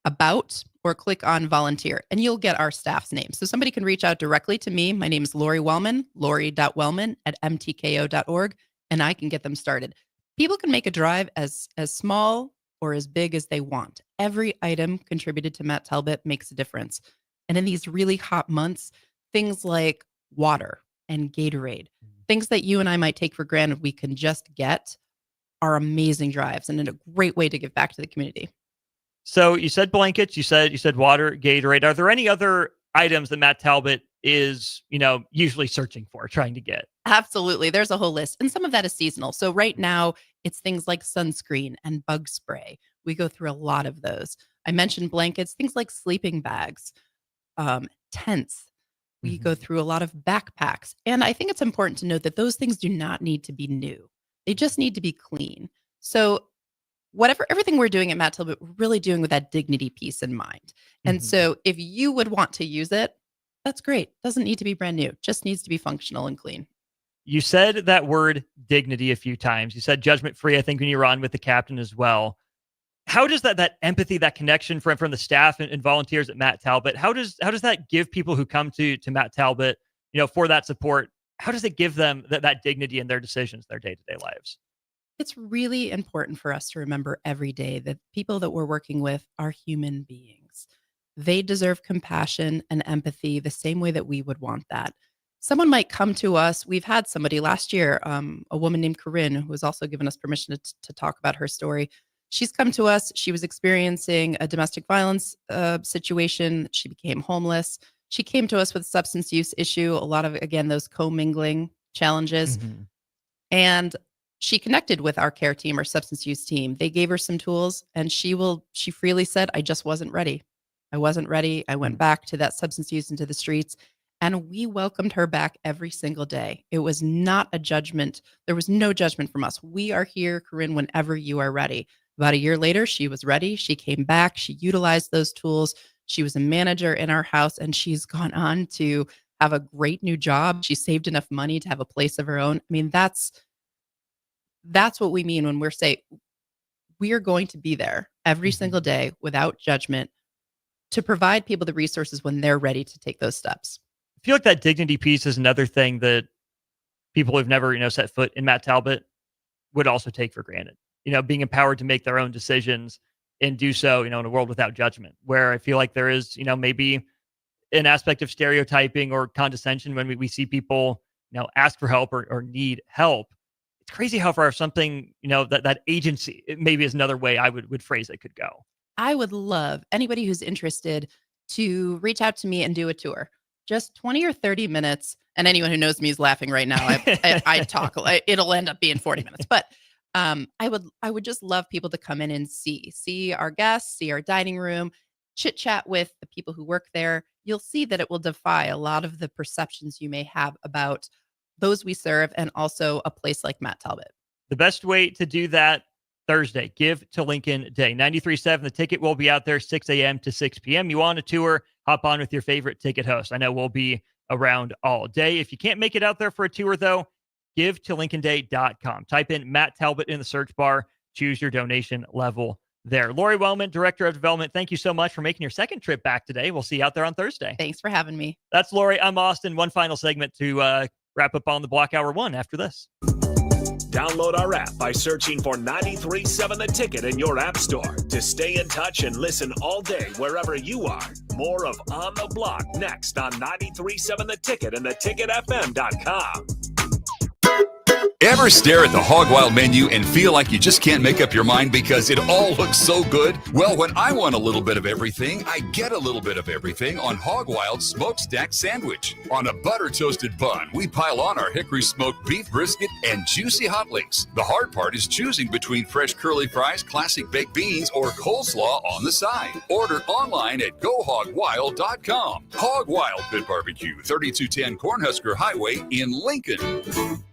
O: About or click on Volunteer, and you'll get our staff's name. So somebody can reach out directly to me. My name is Lori Wellman, lori.wellman@mtko.org, and I can get them started. People can make a drive as small or as big as they want. Every item contributed to Matt Talbot makes a difference. And in these really hot months, things like water and Gatorade, things that you and I might take for granted we can just get, are amazing drives and a great way to give back to the community.
H: So you said blankets, you said water, Gatorade. Are there any other items that Matt Talbot is, usually searching for, trying to get?
O: Absolutely. There's a whole list. And some of that is seasonal. So right now, it's things like sunscreen and bug spray. We go through a lot of those. I mentioned blankets, things like sleeping bags, tents. We go through a lot of backpacks. And I think it's important to note that those things do not need to be new. They just need to be clean. So everything we're doing at Matt Talbot, we're really doing with that dignity piece in mind. And so if you would want to use it, that's great. Doesn't need to be brand new. Just needs to be functional and clean.
H: You said that word dignity a few times. You said judgment free, I think, when you were on with the captain as well. How does that empathy, that connection from the staff and volunteers at Matt Talbot, how does that give people who come to Matt Talbot, for that support, how does it give them that dignity in their decisions, their day-to-day lives?
O: It's really important for us to remember every day that people that we're working with are human beings. They deserve compassion and empathy the same way that we would want that. Someone might come to us. We've had somebody last year, a woman named Corinne, who has also given us permission to talk about her story. She's come to us. She was experiencing a domestic violence situation. She became homeless. She came to us with a substance use issue, a lot of, again, those commingling challenges. And she connected with our care team, our substance use team. They gave her some tools, and she freely said, I just wasn't ready. I wasn't ready. I went back to that substance use into the streets. And we welcomed her back every single day. It was not a judgment. There was no judgment from us. We are here, Corinne, whenever you are ready. About a year later, she was ready. She came back. She utilized those tools. She was a manager in our house, and she's gone on to have a great new job. She saved enough money to have a place of her own. I mean, that's what we mean when we're saying we are going to be there every single day without judgment to provide people the resources when they're ready to take those steps.
H: I feel like that dignity piece is another thing that people who've never, set foot in Matt Talbot would also take for granted. Being empowered to make their own decisions and do so, in a world without judgment, where I feel like there is, maybe an aspect of stereotyping or condescension when we see people, ask for help or need help. It's crazy how far something, that agency, it maybe is another way I would phrase it, could go.
O: I would love anybody who's interested to reach out to me and do a tour. Just 20 or 30 minutes. And anyone who knows me is laughing right now. I talk, it'll end up being 40 minutes. But I would just love people to come in and see our guests, see our dining room, chit chat with the people who work there. You'll see that it will defy a lot of the perceptions you may have about those we serve and also a place like Matt Talbot.
H: The best way to do that, Thursday, Give to Lincoln Day. 93.7, the ticket will be out there 6 a.m. to 6 p.m. You want a tour, hop on with your favorite ticket host. I know we'll be around all day. If you can't make it out there for a tour, though, GiveToLincolnDay.com. Type in Matt Talbot in the search bar. Choose your donation level there. Lori Wellman, Director of Development, thank you so much for making your second trip back today. We'll see you out there on Thursday.
O: Thanks for having me.
H: That's Lori. I'm Austin. One final segment to wrap up on the Block Hour 1 after this.
E: Download our app by searching for 93.7 The Ticket in your app store to stay in touch and listen all day wherever you are. More of On the Block next on 93.7 The Ticket and theticketfm.com.
K: Ever stare at the Hog Wild menu and feel like you just can't make up your mind because it all looks so good? Well, when I want a little bit of everything, I get a little bit of everything on Hog Wild's Smokestack Sandwich. On a butter-toasted bun, we pile on our hickory smoked beef brisket and juicy hot links. The hard part is choosing between fresh curly fries, classic baked beans, or coleslaw on the side. Order online at GoHogWild.com. Hog Wild Pit Barbecue, 3210 Cornhusker Highway in Lincoln.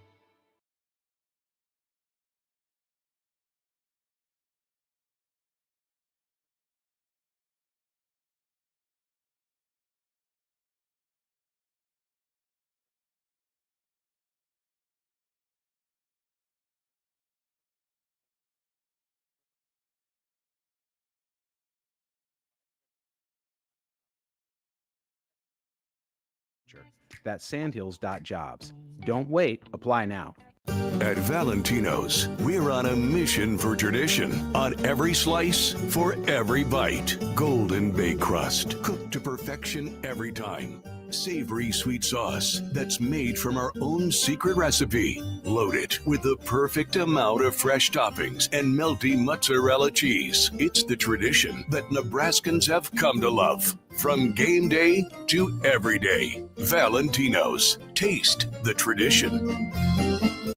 P: That's sandhills.jobs. Don't wait. Apply now.
Q: At Valentino's, we're on a mission for tradition. On every slice, for every bite. Golden baked crust, cooked to perfection every time. Savory sweet sauce that's made from our own secret recipe. Loaded with the perfect amount of fresh toppings and melty mozzarella cheese. It's the tradition that Nebraskans have come to love. From game day to every day. Valentino's. Taste the tradition.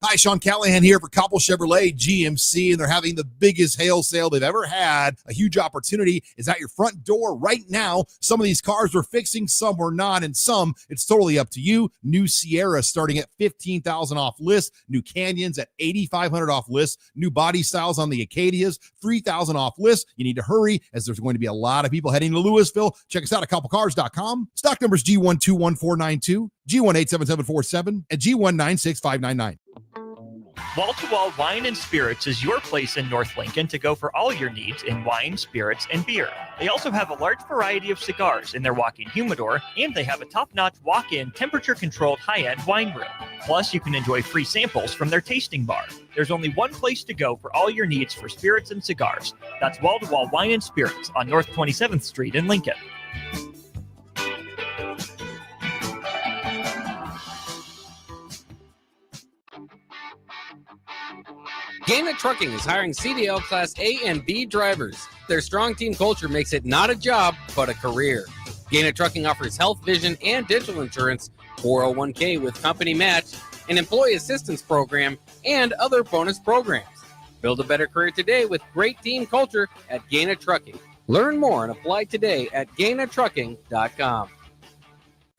M: Hi, Sean Callahan here for Copple Chevrolet GMC, and they're having the biggest hail sale they've ever had. A huge opportunity is at your front door right now. Some of these cars we're fixing, some we're not, and some it's totally up to you. New Sierra starting at $15,000 off list. New Canyons at $8,500 off list. New body styles on the Acadias, $3,000 off list. You need to hurry as there's going to be a lot of people heading to Louisville. Check us out at copplecars.com. Stock numbers G121492, G187747, and G196599.
H: Wall-to-Wall Wine and Spirits is your place in North Lincoln to go for all your needs in wine, spirits, and beer. They also have a large variety of cigars in their walk-in humidor, and they have a top-notch walk-in temperature-controlled high-end wine room. Plus, you can enjoy free samples from their tasting bar. There's only one place to go for all your needs for spirits and cigars. That's Wall-to-Wall Wine and Spirits on North 27th Street in Lincoln.
D: Gaina Trucking is hiring CDL Class A and B drivers. Their strong team culture makes it not a job, but a career. Gaina Trucking offers health, vision, and dental insurance, 401k with company match, an employee assistance program, and other bonus programs. Build a better career today with great team culture at Gaina Trucking. Learn more and apply today at GainaTrucking.com.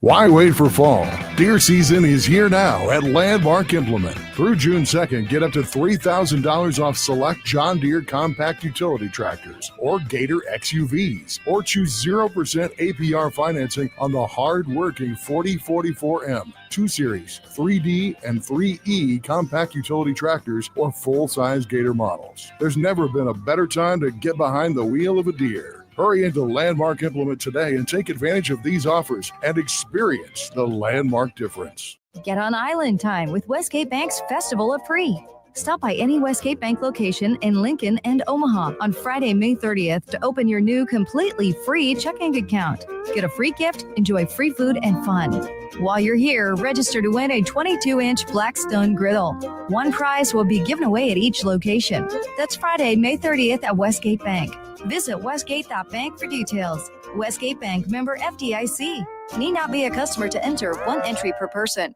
R: Why wait for fall? Deer season is here now at Landmark Implement. Through June 2nd, get up to $3,000 off select John Deere compact utility tractors or Gator XUVs, or choose 0% APR financing on the hard-working 4044M, 2 Series, 3D, and 3E compact utility tractors or full-size Gator models. There's never been a better time to get behind the wheel of a Deere. Hurry into Landmark Implement today and take advantage of these offers and experience the Landmark difference.
F: Get on Island Time with Westgate Bank's Festival of Free. Stop by any Westgate Bank location in Lincoln and Omaha on Friday, May 30th to open your new completely free checking account. Get a free gift, enjoy free food and fun. While you're here, register to win a 22-inch Blackstone griddle. One prize will be given away at each location. That's Friday, May 30th at Westgate Bank. Visit westgate.bank for details. Westgate Bank, member FDIC. Need not be a customer to enter. One entry per person.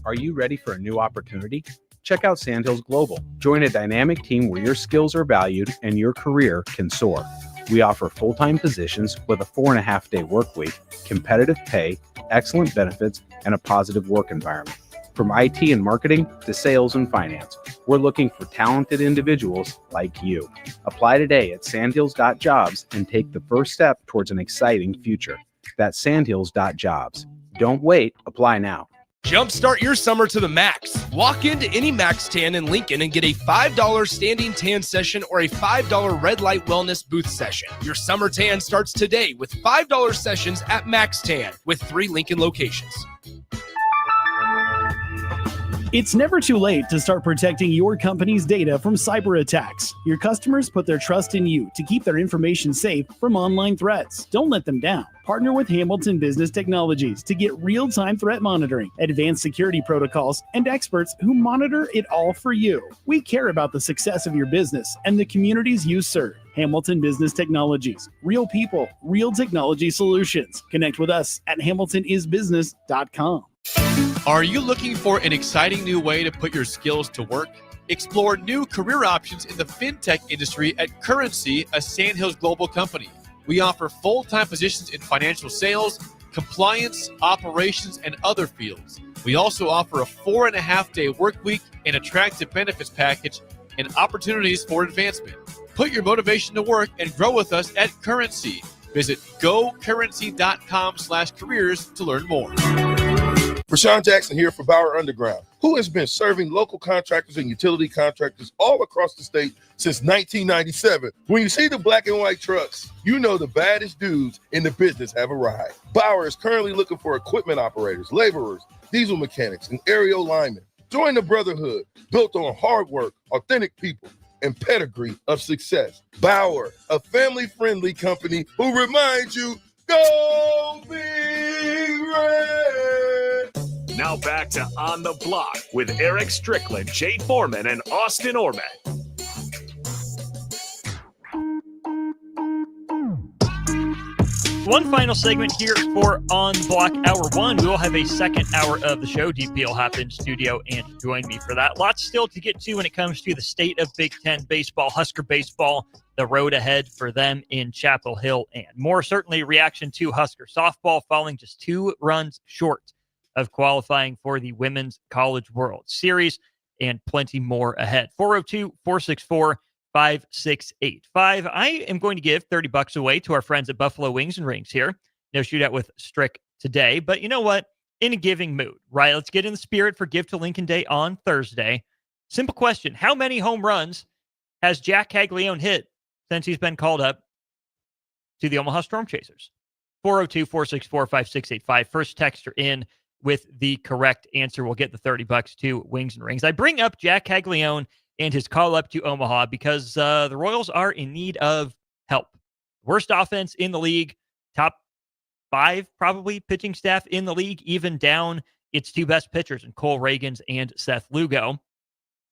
P: Are you ready for a new opportunity? Check out Sandhills Global. Join a dynamic team where your skills are valued and your career can soar. We offer full-time positions with a 4.5-day work week, competitive pay, excellent benefits, and a positive work environment. From IT and marketing to sales and finance, we're looking for talented individuals like you. Apply today at sandhills.jobs and take the first step towards an exciting future. That's sandhills.jobs. Don't wait, apply now.
G: Jumpstart your summer to the max. Walk into any Max Tan in Lincoln and get a $5 standing tan session or a $5 red light wellness booth session. Your summer tan starts today with $5 sessions at Max Tan with 3 Lincoln locations.
S: It's never too late to start protecting your company's data from cyber attacks. Your customers put their trust in you to keep their information safe from online threats. Don't let them down. Partner with Hamilton Business Technologies to get real-time threat monitoring, advanced security protocols, and experts who monitor it all for you. We care about the success of your business and the communities you serve. Hamilton Business Technologies. Real people, real technology solutions. Connect with us at hamiltonisbusiness.com.
G: Are you looking for an exciting new way to put your skills to work? Explore new career options in the fintech industry at Currency, a Sandhills Global company. We offer full-time positions in financial sales, compliance, operations, and other fields. We also offer a 4.5-day work week, an attractive benefits package, and opportunities for advancement. Put your motivation to work and grow with us at Currency. Visit gocurrency.com/careers to learn more.
C: Rashawn Jackson here for Bauer Underground, who has been serving local contractors and utility contractors all across the state since 1997. When you see the black and white trucks, you know the baddest dudes in the business have arrived. Bauer is currently looking for equipment operators, laborers, diesel mechanics, and aerial linemen. Join the brotherhood built on hard work, authentic people, and pedigree of success. Bauer, a family-friendly company who reminds you, go big
E: Now back to On the Block with Eric Strickland, Jay Foreman, and Austin Orman.
H: One final segment here for On the Block Hour 1. We will have a second hour of the show. DP will hop in studio and join me for that. Lots still to get to when it comes to the state of Big Ten baseball, Husker baseball, the road ahead for them in Chapel Hill, and more. Certainly reaction to Husker softball falling just 2 runs short of qualifying for the Women's College World Series, and plenty more ahead. 402-464-5685. I am going to give $30 away to our friends at Buffalo Wings and Rings here. No shootout with Strick today, but you know what? In a giving mood, right? Let's get in the spirit for Give to Lincoln Day on Thursday. Simple question. How many home runs has Jack Caglione hit since he's been called up to the Omaha Storm Chasers? 402-464-5685. First texter in with the correct answer will get the $30 to Wings and Rings. I bring up Jack Caglione and his call up to Omaha because the Royals are in need of help. Worst offense in the league, top 5 probably pitching staff in the league, even down its 2 best pitchers in Cole Reagans and Seth Lugo.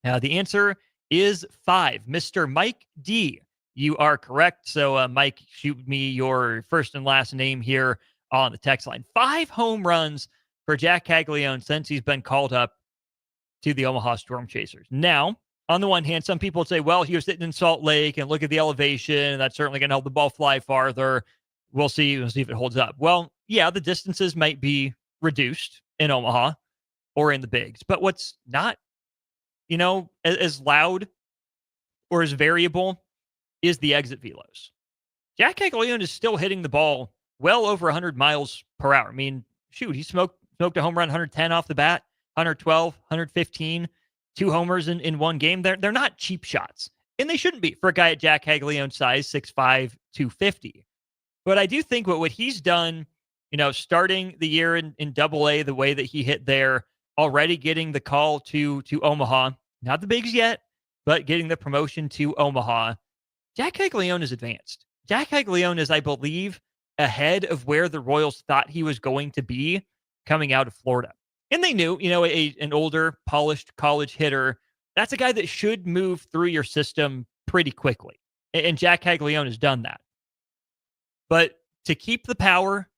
H: The answer is 5. Mr. Mike D. You are correct. So, Mike, shoot me your first and last name here on the text line. 5 home runs for Jack Caglione since he's been called up to the Omaha Storm Chasers. Now, on the one hand, some people would say, well, he was sitting in Salt Lake and look at the elevation, and that's certainly going to help the ball fly farther. We'll see if it holds up. Well, yeah, the distances might be reduced in Omaha or in the bigs, but what's not, as loud or as variable is the exit velos. Jack Caglione is still hitting the ball well over 100 miles per hour. I mean, shoot, he smoked a home run 110 off the bat, 112, 115, 2 homers in one game. They're not cheap shots, and they shouldn't be for a guy at Jack Caglione's size, 6'5", 250. But I do think what he's done, starting the year in AA the way that he hit there, already getting the call to Omaha, not the bigs yet, but getting the promotion to Omaha. Jack Caglione is advanced. Jack Caglione is, I believe, ahead of where the Royals thought he was going to be coming out of Florida. And they knew, an older, polished college hitter, that's a guy that should move through your system pretty quickly. And Jack Caglione has done that. But to keep the power,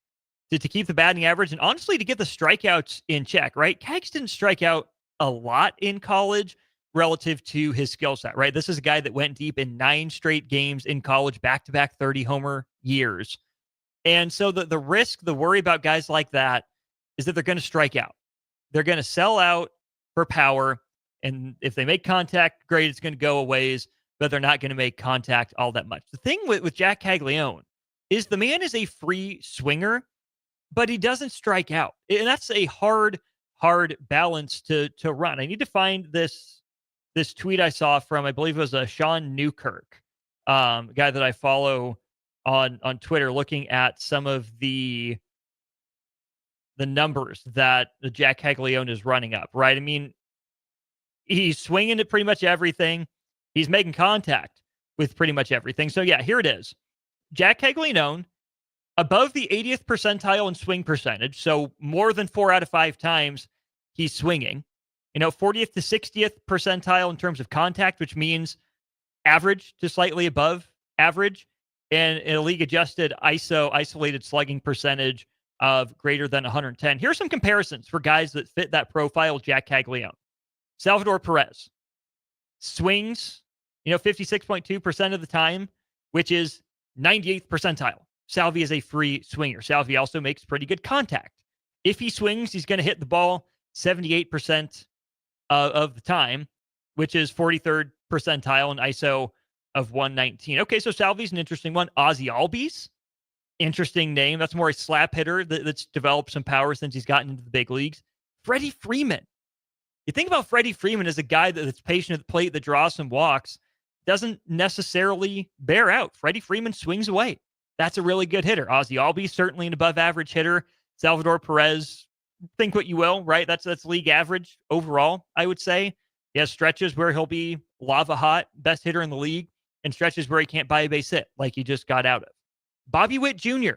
H: to keep the batting average, and honestly, to get the strikeouts in check, right? Cags didn't strike out a lot in college relative to his skill set, right? This is a guy that went deep in 9 straight games in college, back-to-back 30-homer years. And so the risk, the worry about guys like that is that they're going to strike out. They're going to sell out for power, and if they make contact, great, it's going to go a ways, but they're not going to make contact all that much. The thing with Jack Caglione is the man is a free swinger, but he doesn't strike out. And that's a hard balance to run. I need to find this tweet I saw from, I believe it was Sean Newkirk, a guy that I follow on Twitter, looking at some of the numbers that the Jack Caglione is running up, right? I mean, he's swinging at pretty much everything. He's making contact with pretty much everything. So, yeah, here it is. Jack Caglione, above the 80th percentile in swing percentage, so more than 4 out of 5 times he's swinging. 40th to 60th percentile in terms of contact, which means average to slightly above average, and in a league-adjusted isolated slugging percentage of greater than 110. Here's some comparisons for guys that fit that profile, Jack Caglione. Salvador Perez swings, 56.2% of the time, which is 98th percentile. Salvi is a free swinger. Salvi also makes pretty good contact. If he swings, he's going to hit the ball 78% of the time, which is 43rd percentile in ISO of 119. Okay, so Salvi's an interesting one. Ozzy Albies, interesting name. That's more a slap hitter that's developed some power since he's gotten into the big leagues. Freddie Freeman. You think about Freddie Freeman as a guy that's patient at the plate, that draws some walks, doesn't necessarily bear out. Freddie Freeman swings away. That's a really good hitter. Ozzy Albies, certainly an above average hitter. Salvador Perez, think what you will, right? That's league average overall, I would say. He has stretches where he'll be lava hot, best hitter in the league, and stretches where he can't buy a base hit like he just got out of. Bobby Witt Jr.,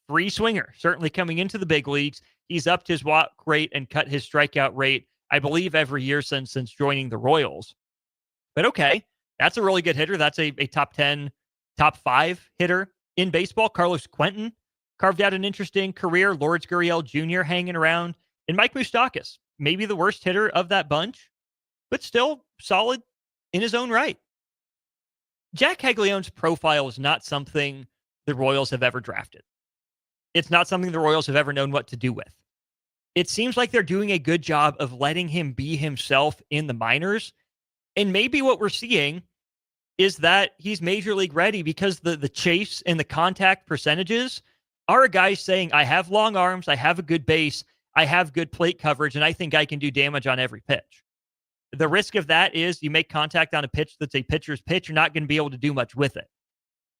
H: free swinger, certainly coming into the big leagues. He's upped his walk rate and cut his strikeout rate, I believe, every year since joining the Royals. But okay, that's a really good hitter. That's a top 10, top 5 hitter in baseball. Carlos Quentin carved out an interesting career. Lourdes Gurriel Jr. hanging around. And Mike Moustakas, maybe the worst hitter of that bunch, but still solid in his own right. Jack Caglianone's profile is not something the Royals have ever drafted. It's not something the Royals have ever known what to do with. It seems like they're doing a good job of letting him be himself in the minors. And maybe what we're seeing is that he's major league ready because the chase and the contact percentages are a guy saying, I have long arms, I have a good base, I have good plate coverage, and I think I can do damage on every pitch. The risk of that is you make contact on a pitch that's a pitcher's pitch, you're not going to be able to do much with it.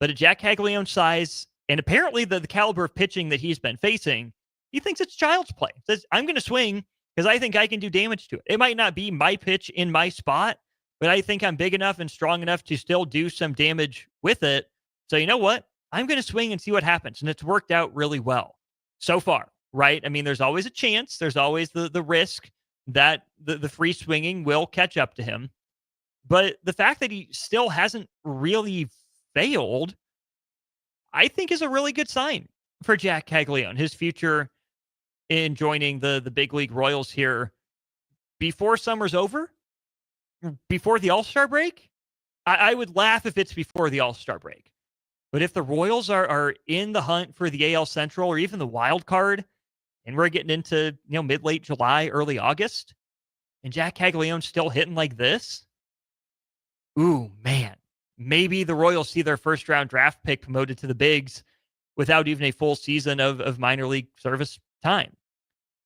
H: But at Jack Caglianone's size, and apparently the caliber of pitching that he's been facing, he thinks it's child's play. He says, I'm going to swing because I think I can do damage to it. It might not be my pitch in my spot, but I think I'm big enough and strong enough to still do some damage with it. So you know what? I'm going to swing and see what happens. And it's worked out really well so far, right? I mean, there's always a chance. There's always the risk that the free swinging will catch up to him. But the fact that he still hasn't really failed, I think is a really good sign for Jack Caglianone. His future in joining the big league Royals here before summer's over, before the All-Star break. I would laugh if it's before the All-Star break. But if the Royals are in the hunt for the AL Central or even the wild card, and we're getting into mid-late July, early August, and Jack Caglianone's still hitting like this, ooh, man, maybe the Royals see their first-round draft pick promoted to the bigs without even a full season of minor league service time.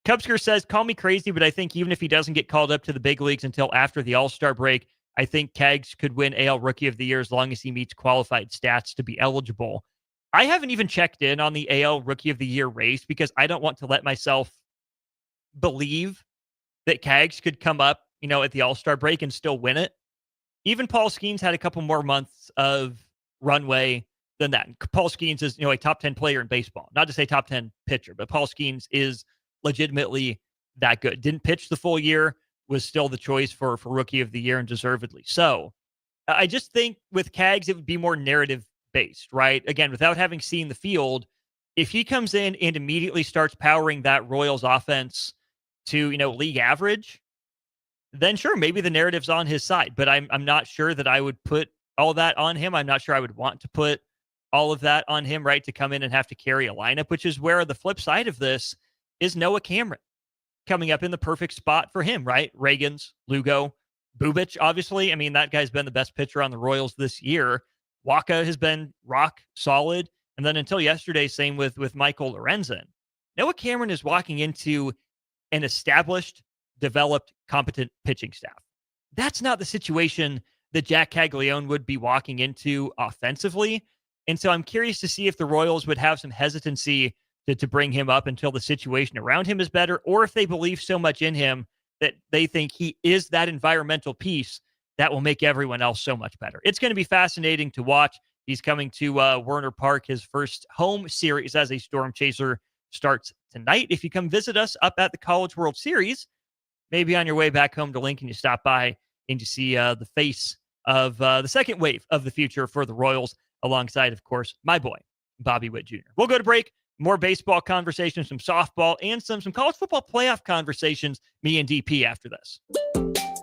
H: Cubsker says, call me crazy, but I think even if he doesn't get called up to the big leagues until after the All-Star break, I think Cags could win AL Rookie of the Year as long as he meets qualified stats to be eligible. I haven't even checked in on the AL Rookie of the Year race because I don't want to let myself believe that Cags could come up, at the All-Star break and still win it. Even Paul Skeens had a couple more months of runway than that. And Paul Skeens is, a top 10 player in baseball. Not to say top 10 pitcher, but Paul Skeens is legitimately that good. Didn't pitch the full year, was still the choice for Rookie of the Year, and deservedly so. I just think with Cags, it would be more narrative-based, right? Again, without having seen the field, if he comes in and immediately starts powering that Royals offense to, league average, then sure, maybe the narrative's on his side. But I'm not sure that I would put all that on him. I'm not sure I would want to put all of that on him, right, to come in and have to carry a lineup, which is where the flip side of this is Noah Cameron coming up in the perfect spot for him, right? Reagans, Lugo, Bubic, obviously. I mean, that guy's been the best pitcher on the Royals this year. Waka has been rock solid. And then until yesterday, same with Michael Lorenzen. Noah Cameron is walking into an established, developed, competent pitching staff. That's not the situation that Jack Caglianone would be walking into offensively. And so I'm curious to see if the Royals would have some hesitancy to bring him up until the situation around him is better, or if they believe so much in him that they think he is that environmental piece that will make everyone else so much better. It's going to be fascinating to watch. He's coming to Werner Park. His first home series as a Storm Chaser starts tonight. If you come visit us up at the College World Series, maybe on your way back home to Lincoln, you stop by and you see the face of the second wave of the future for the Royals, alongside, of course, my boy, Bobby Witt Jr. We'll go to break. More baseball conversations, some softball, and some college football playoff conversations, me and DP after this.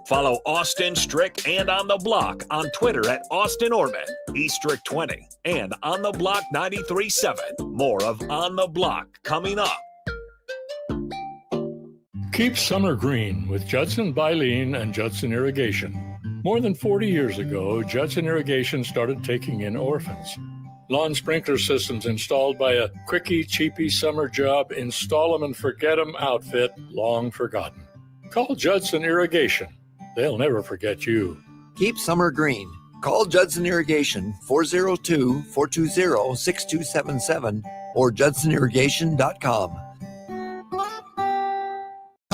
E: Follow Austin Strick and On the Block on Twitter at Austin Orman, eStrick20, and On the Block 93.7. More of On the Block coming up.
T: Keep summer green with Judson Baleen and Judson Irrigation. More than 40 years ago, Judson Irrigation started taking in orphans. Lawn sprinkler systems installed by a quickie, cheapy summer job, install 'em and forget 'em outfit long forgotten. Call Judson Irrigation. They'll never forget you.
U: Keep summer green. Call Judson Irrigation 402-420-6277 or judsonirrigation.com.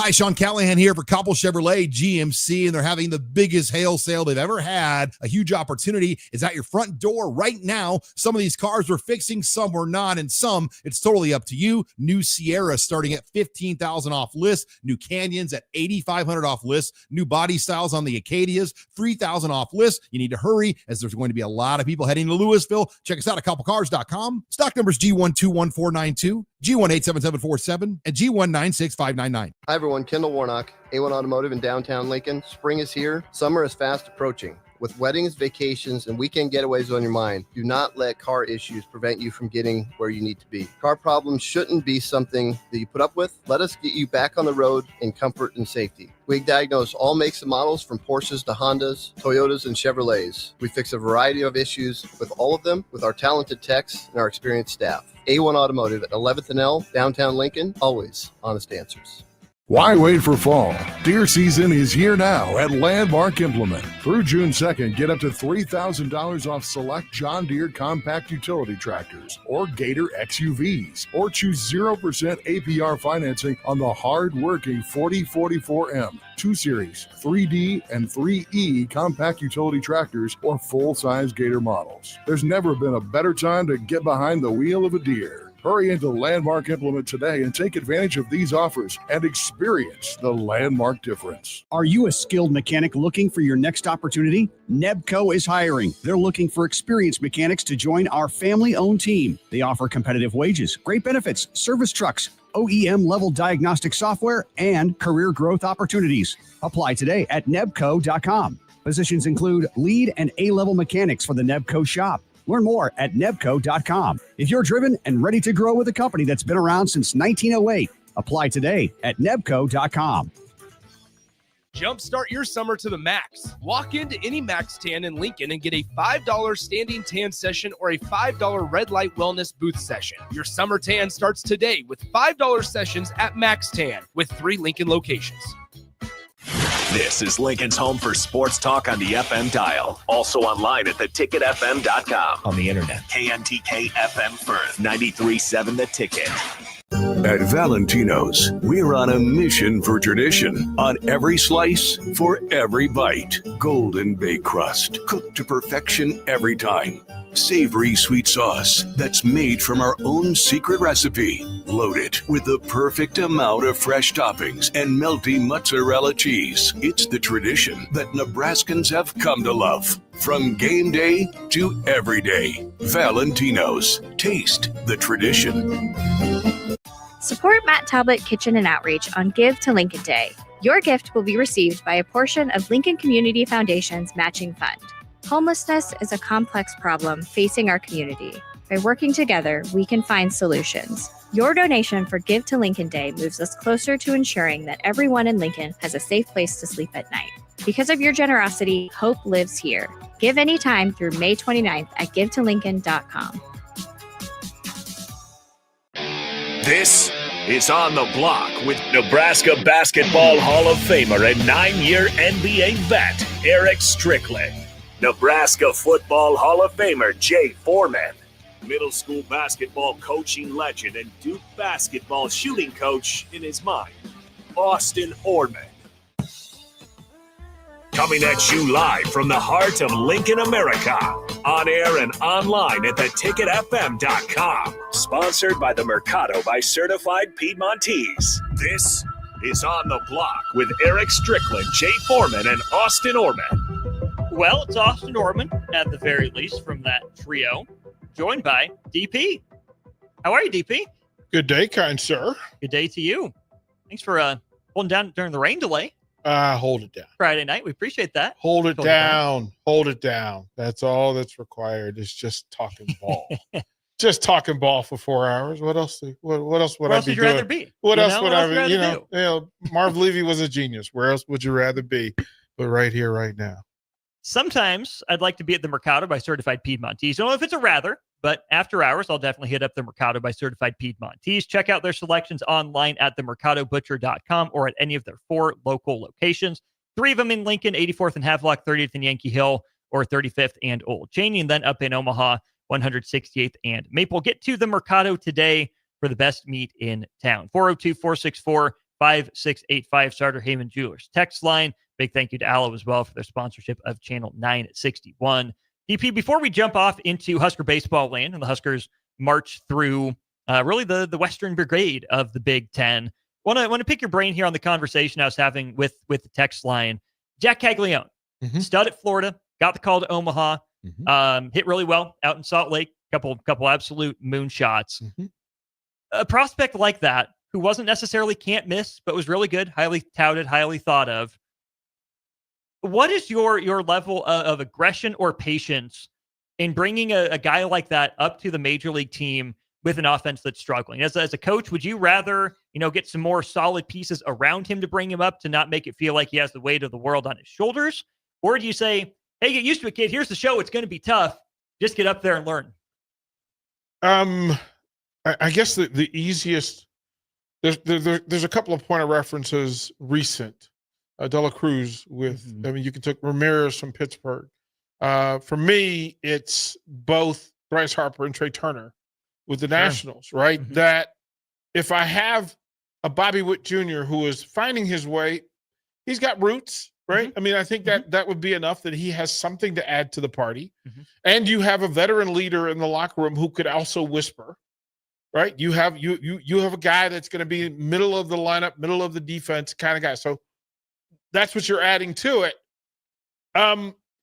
M: Hi, Sean Callahan here for Cobble Chevrolet GMC, and they're having the biggest hail sale they've ever had. A huge opportunity is at your front door right now. Some of these cars we're fixing, some we're not, and some it's totally up to you. New Sierra starting at $15,000 off list. New Canyons at $8,500 off list. New body styles on the Acadias, $3,000 off list. You need to hurry as there's going to be a lot of people heading to Louisville. Check us out at cobblecars.com. Stock numbers G121492, G187747, and G196599.
I: Hi everyone, Kendall Warnock, A1 Automotive in downtown Lincoln. Spring is here. Summer is fast approaching. With weddings, vacations, and weekend getaways on your mind, do not let car issues prevent you from getting where you need to be. Car problems shouldn't be something that you put up with. Let us get you back on the road in comfort and safety. We diagnose all makes and models from Porsches to Hondas, Toyotas, and Chevrolets. We fix a variety of issues with all of them with our talented techs and our experienced staff. A1 Automotive at 11th and L, downtown Lincoln, always honest answers.
R: Why wait for fall? Deer season is here now at Landmark Implement. Through June 2nd, get up to $3,000 off select John Deere compact utility tractors or Gator XUVs, or choose 0% APR financing on the hard-working 4044M, 2 Series, 3D, and 3E compact utility tractors or full-size Gator models. There's never been a better time to get behind the wheel of a Deere. Hurry into Landmark Implement today and take advantage of these offers and experience the Landmark difference.
S: Are you a skilled mechanic looking for your next opportunity? Nebco is hiring. They're looking for experienced mechanics to join our family-owned team. They offer competitive wages, great benefits, service trucks, OEM-level diagnostic software, and career growth opportunities. Apply today at nebco.com. Positions include lead and A-level mechanics for the Nebco shop. Learn more at nebco.com. If you're driven and ready to grow with a company that's been around since 1908, apply today at nebco.com.
G: Jumpstart your summer to the max. Walk into any Max Tan in Lincoln and get a $5 standing tan session or a $5 red light wellness booth session. Your summer tan starts today with $5 sessions at Max Tan with 3 Lincoln locations.
E: This is Lincoln's home for sports talk on the FM dial. Also online at theticketfm.com. On the internet. KNTK FM Firth, 93.7 The Ticket.
Q: At Valentino's, we're on a mission for tradition. On every slice, for every bite. Golden baked crust, cooked to perfection every time. Savory sweet sauce that's made from our own secret recipe. Loaded with the perfect amount of fresh toppings and melty mozzarella cheese. It's the tradition that Nebraskans have come to love. From game day to every day. Valentino's. Taste the tradition.
N: Support Matt Talbot Kitchen and Outreach on Give to Lincoln Day. Your gift will be received by a portion of Lincoln Community Foundation's matching fund. Homelessness is a complex problem facing our community. By working together, we can find solutions. Your donation for Give to Lincoln Day moves us closer to ensuring that everyone in Lincoln has a safe place to sleep at night. Because of your generosity, hope lives here. Give anytime through May 29th at givetolincoln.com.
E: This is On the Block with Nebraska Basketball Hall of Famer and 9-year NBA vet, Eric Strickland. Nebraska Football Hall of Famer, Jay Foreman. Middle school basketball coaching legend and Duke basketball shooting coach in his mind, Austin Orman. Coming at you live from the heart of Lincoln, America. On air and online at theticketfm.com. Sponsored by the Mercado by Certified Piedmontese. This is On the Block with Eric Strickland, Jay Foreman, and Austin Orman.
H: Well, it's Austin Orman, at the very least, from that trio, joined by DP. How are you, DP?
V: Good day, kind sir.
H: Good day to you. Thanks for holding down during the rain delay.
V: Hold it down.
H: Friday night. We appreciate that.
V: Hold it down. Hold it down. That's all that's required is just talking ball. Just talking ball for 4 hours. What else? What else would I be doing?
H: Rather be?
V: What else would I be?
H: You
V: know, Marv Levy was a genius. Where else would you rather be? But right here, right now.
H: Sometimes I'd like to be at the Mercado by Certified Piedmontese. I don't know if it's a rather, but after hours, I'll definitely hit up the Mercado by Certified Piedmontese. Check out their selections online at themercadobutcher.com or at any of their 4 local locations. 3 of them in Lincoln, 84th and Havelock, 30th and Yankee Hill, or 35th and Old Cheney, and then up in Omaha, 168th and Maple. Get to the Mercado today for the best meat in town. 402-464 5685, Starter Heyman Jewelers text line. Big thank you to Allo as well for their sponsorship of Channel 961. DP, before we jump off into Husker baseball land and the Huskers march through really the Western Brigade of the Big Ten, want to pick your brain here on the conversation I was having with the text line. Jack Caglione, stud at Florida, got the call to Omaha, hit really well out in Salt Lake, couple absolute moonshots. A prospect like that, who wasn't necessarily can't miss, but was really good, highly touted, highly thought of. What is your level of aggression or patience in bringing a guy like that up to the major league team with an offense that's struggling? As a coach, would you rather, get some more solid pieces around him to bring him up to not make it feel like he has the weight of the world on his shoulders? Or do you say, hey, get used to it, kid. Here's the show. It's going to be tough. Just get up there and learn.
V: I guess the easiest, there's a couple of point of references recent. De La Cruz with, you can take Ramirez from Pittsburgh. For me, it's both Bryce Harper and Trey Turner with the Nationals, right? That if I have a Bobby Witt Jr. who is finding his way, he's got roots, right? I think that would be enough that he has something to add to the party. And you have a veteran leader in the locker room who could also whisper, right? You have a guy that's going to be middle of the lineup, middle of the defense kind of guy. So that's what you're adding to it.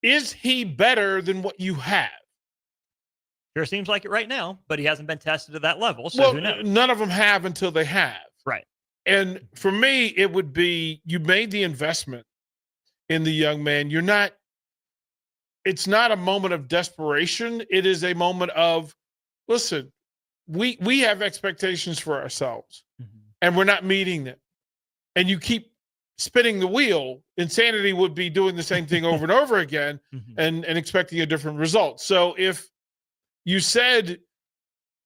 V: Is he better than what you have?
H: Sure seems like it right now, but he hasn't been tested to that level. So who knows?
V: None of them have until they have.
H: Right.
V: And for me, it would be, you made the investment in the young man. It's not a moment of desperation. It is a moment of, listen, we have expectations for ourselves and we're not meeting them. And you keep spinning the wheel. Insanity would be doing the same thing over and over again and expecting a different result. So if you said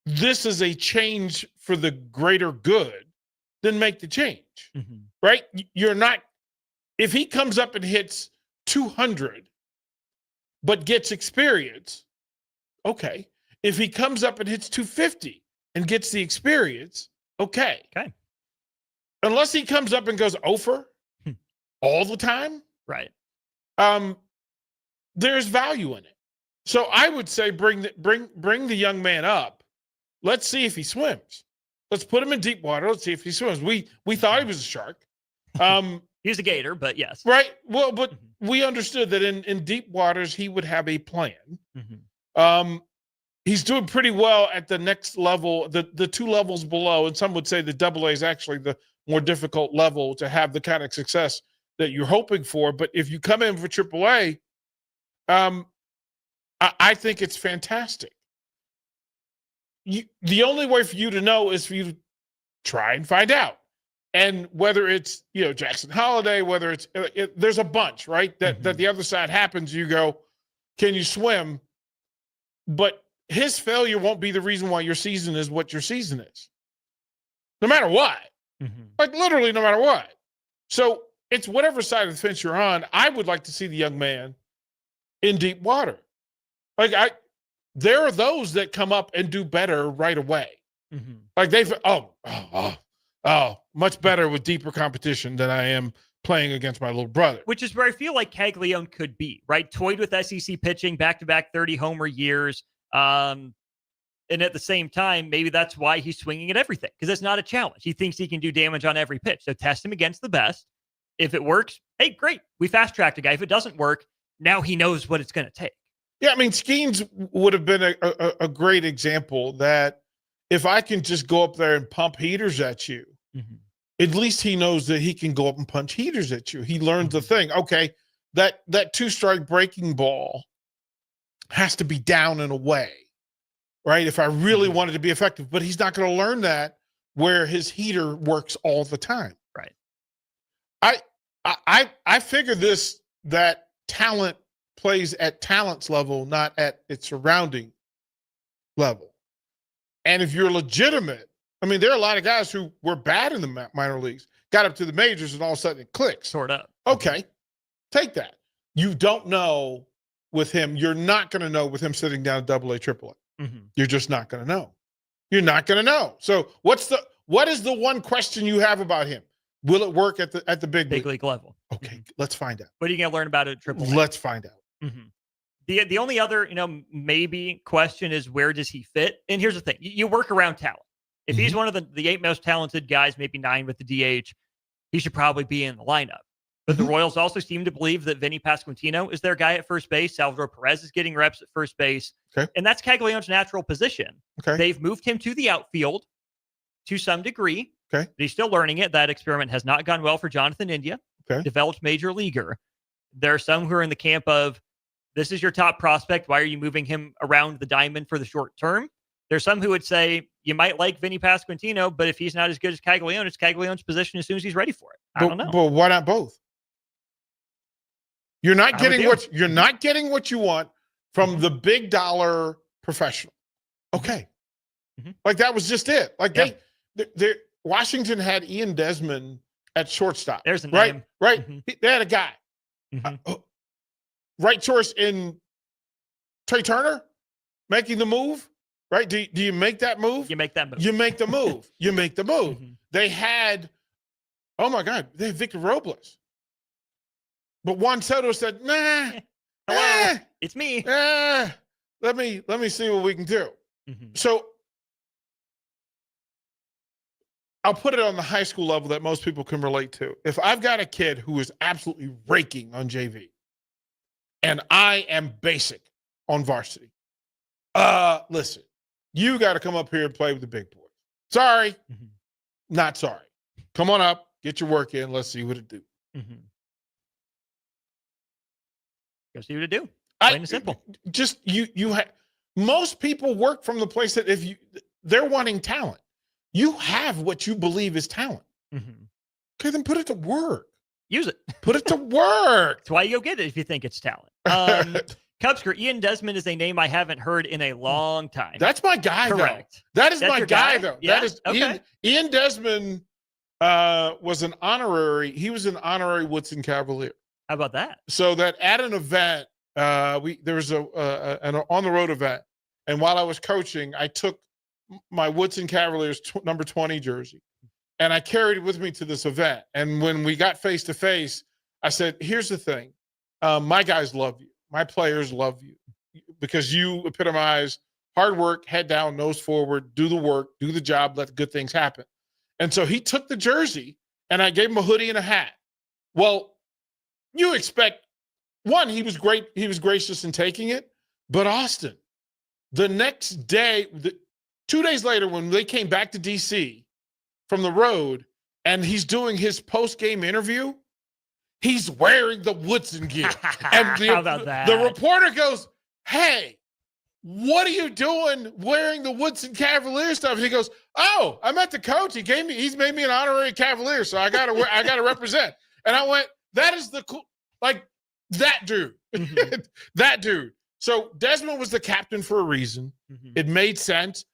V: this is a change for the greater good, then make the change, right? You're not, if he comes up and hits 200, but gets experience, okay. If he comes up and hits 250 and gets the experience, okay. Unless he comes up and goes over all the time,
H: right?
V: There's value in it. So I would say bring the young man up. Let's see if he swims. Let's put him in deep water. Let's see if he swims. We thought he was a shark.
H: He's a gator, but yes.
V: Right. Well, but we understood that in deep waters he would have a plan. He's doing pretty well at the next level, the two levels below, and some would say the AA is actually the more difficult level to have the kind of success that you're hoping for. But if you come in for AAA, I think it's fantastic. The only way for you to know is for you to try and find out. And whether it's, Jackson Holiday, whether it's, there's a bunch, right? That the other side happens, you go, can you swim? But his failure won't be the reason why your season is what your season is. No matter what. Like literally no matter what. So it's whatever side of the fence you're on. I would like to see the young man in deep water. There are those that come up and do better right away. Like they've, much better with deeper competition than I am playing against my little brother.
H: Which is where I feel like Caglione could be, right? Toyed with SEC pitching, back-to-back 30-homer years. And at the same time, maybe that's why he's swinging at everything, because it's not a challenge. He thinks he can do damage on every pitch. So test him against the best. If it works, hey, great. We fast-tracked a guy. If it doesn't work, now he knows what it's going to take.
V: Yeah, Skeens would have been a great example that if I can just go up there and pump heaters at you, at least he knows that he can go up and punch heaters at you. He learned the thing. Okay, that two-strike breaking ball has to be down and away, right? If I really wanted to be effective, but he's not going to learn that where his heater works all the time.
H: Right.
V: I figure this, that talent plays at talent's level, not at its surrounding level. And if you're legitimate, there are a lot of guys who were bad in the minor leagues, got up to the majors, and all of a sudden it clicks.
H: Sort of.
V: Okay, take that. You don't know with him. You're not going to know with him sitting down at AA, AAA. You're just not going to know. You're not going to know. So what is the one question you have about him? Will it work at the big
H: league level?
V: Okay, let's find out.
H: What are you going to learn about it at Triple A?
V: Let's find out.
H: Mm-hmm. The only other, maybe question is where does he fit? And here's the thing. You work around talent. If he's one of the 8 most talented guys, maybe 9 with the DH, he should probably be in the lineup. But the Royals also seem to believe that Vinny Pasquantino is their guy at first base. Salvador Perez is getting reps at first base.
V: Okay.
H: And that's Caglianone's natural position.
V: Okay.
H: They've moved him to the outfield to some degree.
V: Okay.
H: But he's still learning it. That experiment has not gone well for Jonathan India.
V: Okay.
H: Developed major leaguer. There are some who are in the camp of, this is your top prospect. Why are you moving him around the diamond for the short term? There's some who would say you might like Vinny Pasquantino, but if he's not as good as Caglianone, it's Caglianone's position as soon as he's ready for it. I don't know.
V: But why not both? You're not getting what you want from the big dollar professional. Okay. Like that was just it. Like they Washington had Ian Desmond at shortstop.
H: There's a
V: right,
H: name.
V: right. They had a guy. Right choice in Trey Turner making the move. Right? Do you make that move?
H: You make that move.
V: You make the move. You make the move. They had, oh my God, they had Victor Robles. But Juan Soto said, nah,
H: it's me.
V: Let me see what we can do. So I'll put it on the high school level that most people can relate to. If I've got a kid who is absolutely raking on JV and I am basic on varsity, listen, you got to come up here and play with the big boys. Sorry, not sorry. Come on up, get your work in. Let's see what it do.
H: Go see what it do. Plain and simple.
V: Just most people work from the place that they're wanting talent. You have what you believe is talent. Okay, then put it to work.
H: Use it.
V: Put it to work.
H: That's why you go get it if you think it's talent. Cubsker, Ian Desmond is a name I haven't heard in a long time.
V: That's my guy,
H: correct.
V: Though. That is
H: That's
V: my
H: your
V: guy, though.
H: Yeah?
V: That is
H: okay.
V: Ian Desmond was an honorary. He was an honorary Woodson Cavalier.
H: How about that?
V: So that at an event, there was an on the road event, and while I was coaching, I took my Woodson Cavaliers number 20 jersey, and I carried it with me to this event. And when we got face to face, I said, "Here's the thing, my guys love you. My players love you because you epitomize hard work, head down, nose forward, do the work, do the job, let good things happen." And so he took the jersey, and I gave him a hoodie and a hat. Well, you expect one, he was great. He was gracious in taking it. But Austin, the next day, 2 days later, when they came back to DC from the road and he's doing his post-game interview, he's wearing the Woodson gear. And
H: How about that?
V: The reporter goes, "Hey, what are you doing wearing the Woodson Cavalier stuff?" And he goes, "Oh, I met the coach. He's made me an honorary Cavalier, so I gotta represent." And I went, "That is the cool, like that dude." That dude. So Desmond was the captain for a reason. It made sense.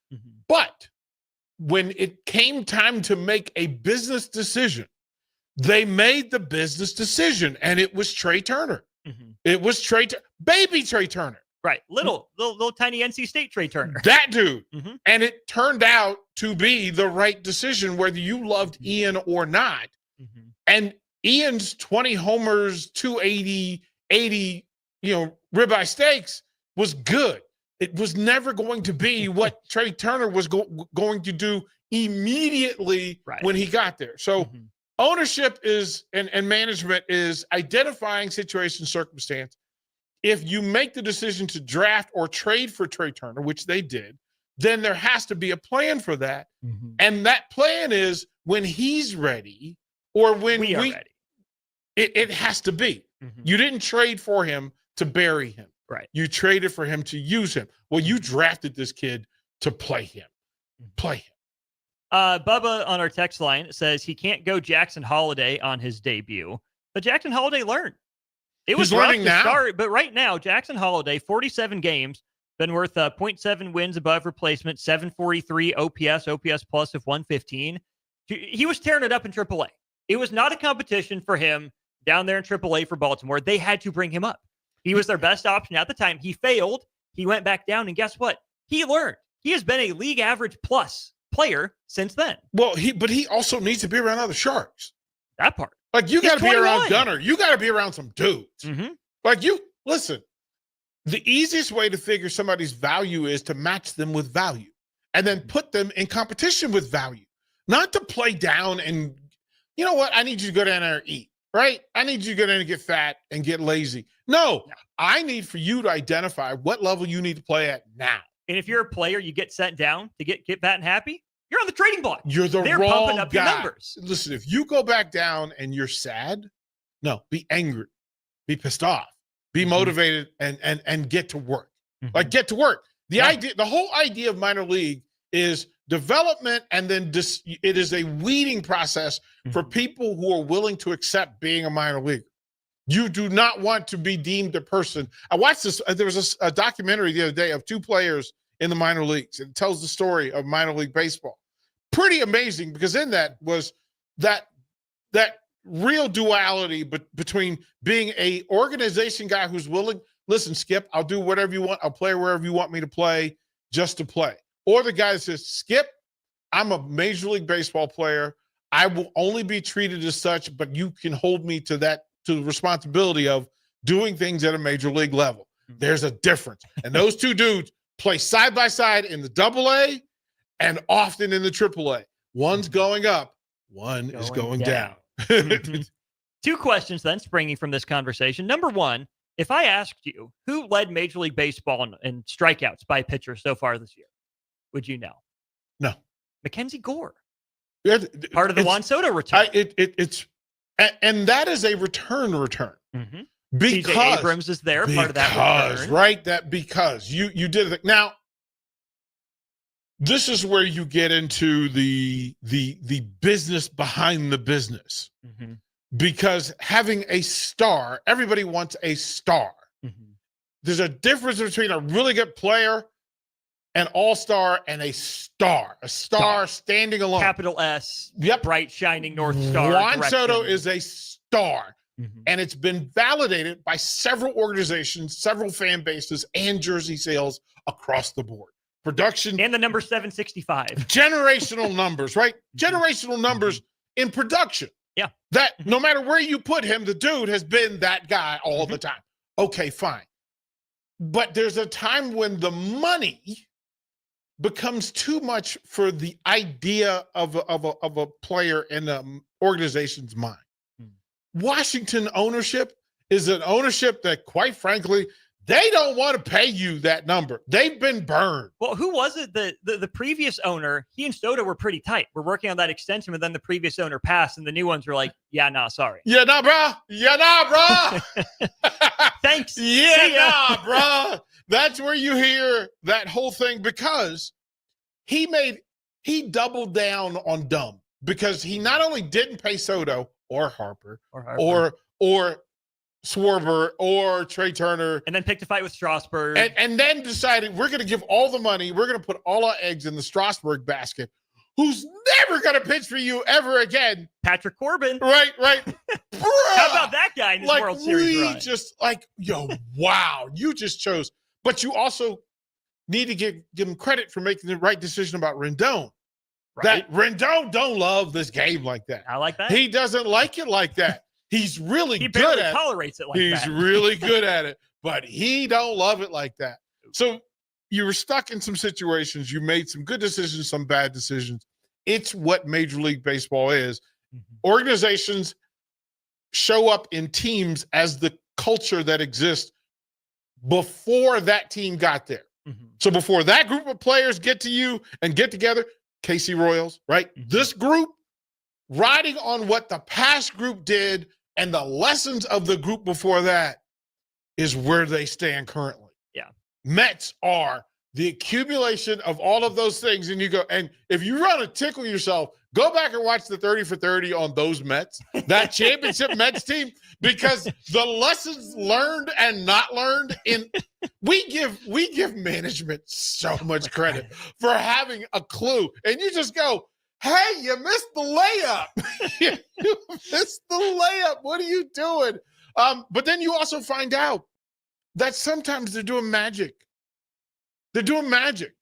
V: But when it came time to make a business decision, they made the business decision, and it was Trey Turner. It was baby Trey Turner.
H: Right. Little tiny NC State Trey Turner.
V: That dude. And it turned out to be the right decision, whether you loved Ian or not. And Ian's 20 homers, 280, 80, ribeye steaks was good. It was never going to be what Trey Turner was going to do immediately when he got there. So ownership is and management is identifying situation, circumstance. If you make the decision to draft or trade for Trey Turner, which they did, then there has to be a plan for that. And that plan is when he's ready or when we are ready. It has to be. You didn't trade for him to bury him.
H: Right.
V: You traded for him to use him. Well, you drafted this kid to play him. Play him.
H: Bubba on our text line says he can't go Jackson Holiday on his debut, but Jackson Holiday learned. It was rough to start, but right now, Jackson Holiday, 47 games, been worth 0.7 wins above replacement, 743 OPS plus of 115. He was tearing it up in AAA. It was not a competition for him down there in AAA for Baltimore. They had to bring him up. He was their best option at the time. He failed. He went back down, and guess what? He learned. He has been a league average plus player since then.
V: Well, but he also needs to be around other sharks.
H: That part.
V: Like, you
H: He's
V: got to be around
H: 21.
V: Gunner. You got to be around some dudes.
H: Mm-hmm.
V: Like, listen, the easiest way to figure somebody's value is to match them with value and then put them in competition with value, not to play down and, you know what, I need you to go down there and eat, right? I need you to go down and get fat and get lazy. No, I need for you to identify what level you need to play at now.
H: And if you're a player, you get sent down to get fat and happy, you're on the trading block.
V: You're
H: They're
V: wrong
H: pumping up
V: guy.
H: your numbers.
V: Listen, if you go back down and you're sad, no, be angry, be pissed off, be motivated, and get to work. Like, get to work. The whole idea of minor league is development, and then it is a weeding process for people who are willing to accept being a minor leaguer. You do not want to be deemed a person. I watched this. There was a documentary the other day of 2 players in the minor leagues. It tells the story of minor league baseball. Pretty amazing, because in that was that real duality between being a organization guy who's willing, listen, Skip, I'll do whatever you want. I'll play wherever you want me to play just to play. Or the guy that says, Skip, I'm a Major League Baseball player. I will only be treated as such, but you can hold me to the responsibility of doing things at a major league level. There's a difference. And those 2 dudes play side by side in the AA and often in the AAA. One's going up, one is going down.
H: 2 questions then springing from this conversation. Number 1, if I asked you who led Major League Baseball in strikeouts by pitcher so far this year, would you know?
V: No.
H: Mackenzie Gore.
V: Yeah,
H: part of the Juan Soto return.
V: And that is a return.
H: Mm-hmm.
V: Because
H: CJ Abrams is there, part of that return.
V: Right? Because you did it. Now, this is where you get into the business behind the business.
H: Mm-hmm.
V: Because having a star, everybody wants a star.
H: Mm-hmm.
V: There's a difference between a really good player, an all-star, and a star. A star standing alone.
H: Capital S.
V: Yep.
H: Bright, shining North Star.
V: Juan Soto is a star.
H: Mm-hmm.
V: And it's been validated by several organizations, several fan bases, and jersey sales across the board. Production.
H: And the number 765.
V: Generational numbers, right? Generational numbers in production.
H: Yeah.
V: That no matter where you put him, the dude has been that guy all the time. Okay, fine. But there's a time when the money becomes too much for the idea of a player in an organization's mind. Washington ownership is an ownership that, quite frankly, they don't want to pay you that number. They've been burned.
H: Well, who was it? The previous owner, he and Soto were pretty tight. We're working on that extension, but then the previous owner passed, and the new ones were like, yeah, nah, sorry.
V: Yeah, nah, bro. Yeah, nah, bro.
H: Thanks.
V: Yeah, nah, bro. That's where you hear that whole thing, because he doubled down on dumb, because he not only didn't pay Soto or Harper or Schwarber or Trey Turner,
H: and then picked a fight with Strasburg,
V: and then decided we're going to give all the money, we're going to put all our eggs in the Strasburg basket, who's never going to pitch for you ever again.
H: Patrick Corbin.
V: Right.
H: How about that guy in his
V: like,
H: World Series run?
V: Just like, wow, you just chose. But you also need to give him credit for making the right decision about Rendon.
H: Right.
V: That Rendon don't love this game like that.
H: I like that.
V: He doesn't like it like that. He's really
H: He
V: good
H: barely
V: at it.
H: tolerates it like
V: He's
H: that.
V: really good at it, but he don't love it like that. So you were stuck in some situations. You made some good decisions, some bad decisions. It's what Major League Baseball is.
H: Mm-hmm.
V: Organizations show up in teams as the culture that exists before that team got there.
H: Mm-hmm.
V: So before that group of players get to you and get together, KC Royals, right?
H: Mm-hmm.
V: This group riding on what the past group did and the lessons of the group before that is where they stand currently.
H: Yeah.
V: Mets are the accumulation of all of those things. And you go, and if you want to tickle yourself, go back and watch the 30 for 30 on those Mets, that championship Mets team, because the lessons learned and not learned we give management so much credit for having a clue. And you just go, hey, you missed the layup. You missed the layup. What are you doing? But then you also find out that sometimes they're doing magic. They're doing magic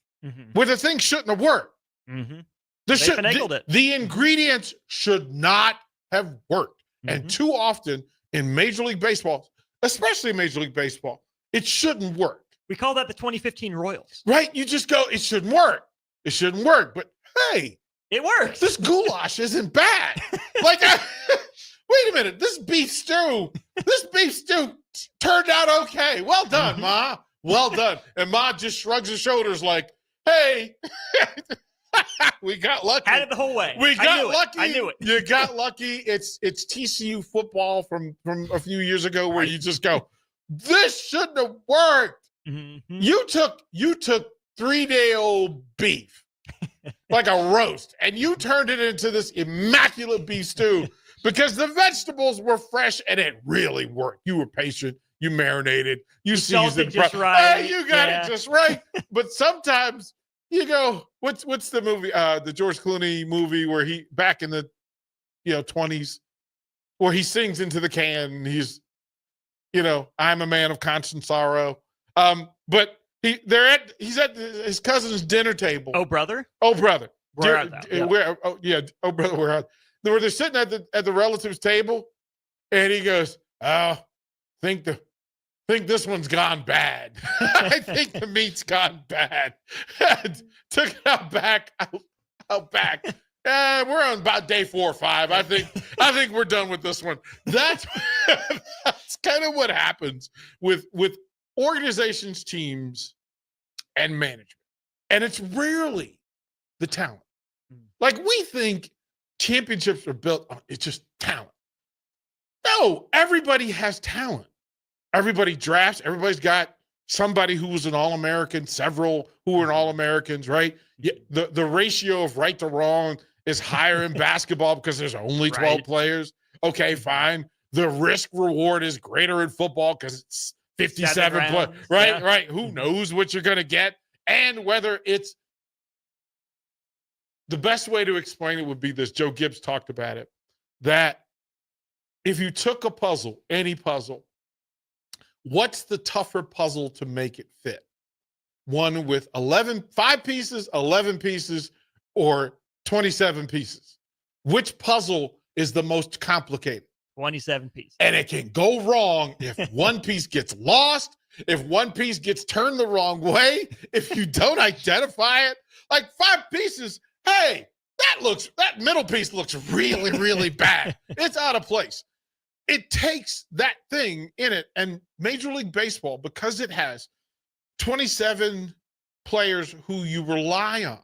V: where the thing shouldn't have worked.
H: Mm-hmm.
V: They
H: finagled it.
V: The ingredients should not have worked. And too often in Major League Baseball, especially Major League Baseball, it shouldn't work.
H: We call that the 2015 Royals.
V: Right? You just go, it shouldn't work. It shouldn't work. But hey,
H: it works.
V: This goulash isn't bad. Like, wait a minute. This beef stew turned out okay. Well done, Ma. Well done. And Ma just shrugs her shoulders like, hey, we got lucky.
H: Had it the whole way.
V: We got lucky.
H: I knew it.
V: You got lucky. It's TCU football from a few years ago where you just go, this shouldn't have worked. You took 3-day-old beef, like a roast, and you turned it into this immaculate beef stew because the vegetables were fresh and it really worked. You were patient. You marinated. You seasoned
H: just right.
V: Hey, you got it just right. But sometimes you go, what's the movie? The George Clooney movie where he back in the 20s, where he sings into the can. And he's, I'm a man of constant sorrow. But he's at his cousin's dinner table.
H: Oh, brother.
V: Oh, brother.
H: We're out now.
V: Oh, brother. We're out. Where they're sitting at the relatives' table, and he goes, "Oh, think this one's gone bad. I think the meat's gone bad." Took it out back. We're on about day 4 or 5. I think we're done with this one. That's kind of what happens with organizations, teams, and management. And it's rarely the talent. Like, we think championships are built on it's just talent. No, everybody has talent. Everybody drafts. Everybody's got somebody who was an All-American, several who were All-Americans, right? The ratio of right to wrong is higher in basketball because there's only 12 players. Okay, fine. The risk reward is greater in football because it's 57 players. Right, right. Who knows what you're going to get? And whether it's the best way to explain it would be this. Joe Gibbs talked about it, that if you took a puzzle, any puzzle, what's the tougher puzzle to make it fit? One with 5 pieces, 11 pieces, or 27 pieces? Which puzzle is the most complicated?
H: 27 pieces.
V: And it can go wrong if one piece gets lost, if one piece gets turned the wrong way, if you don't identify it. Like 5 pieces, hey, that middle piece looks really, really bad. It's out of place. It takes that thing in it. And Major League Baseball, because it has 27 players who you rely on,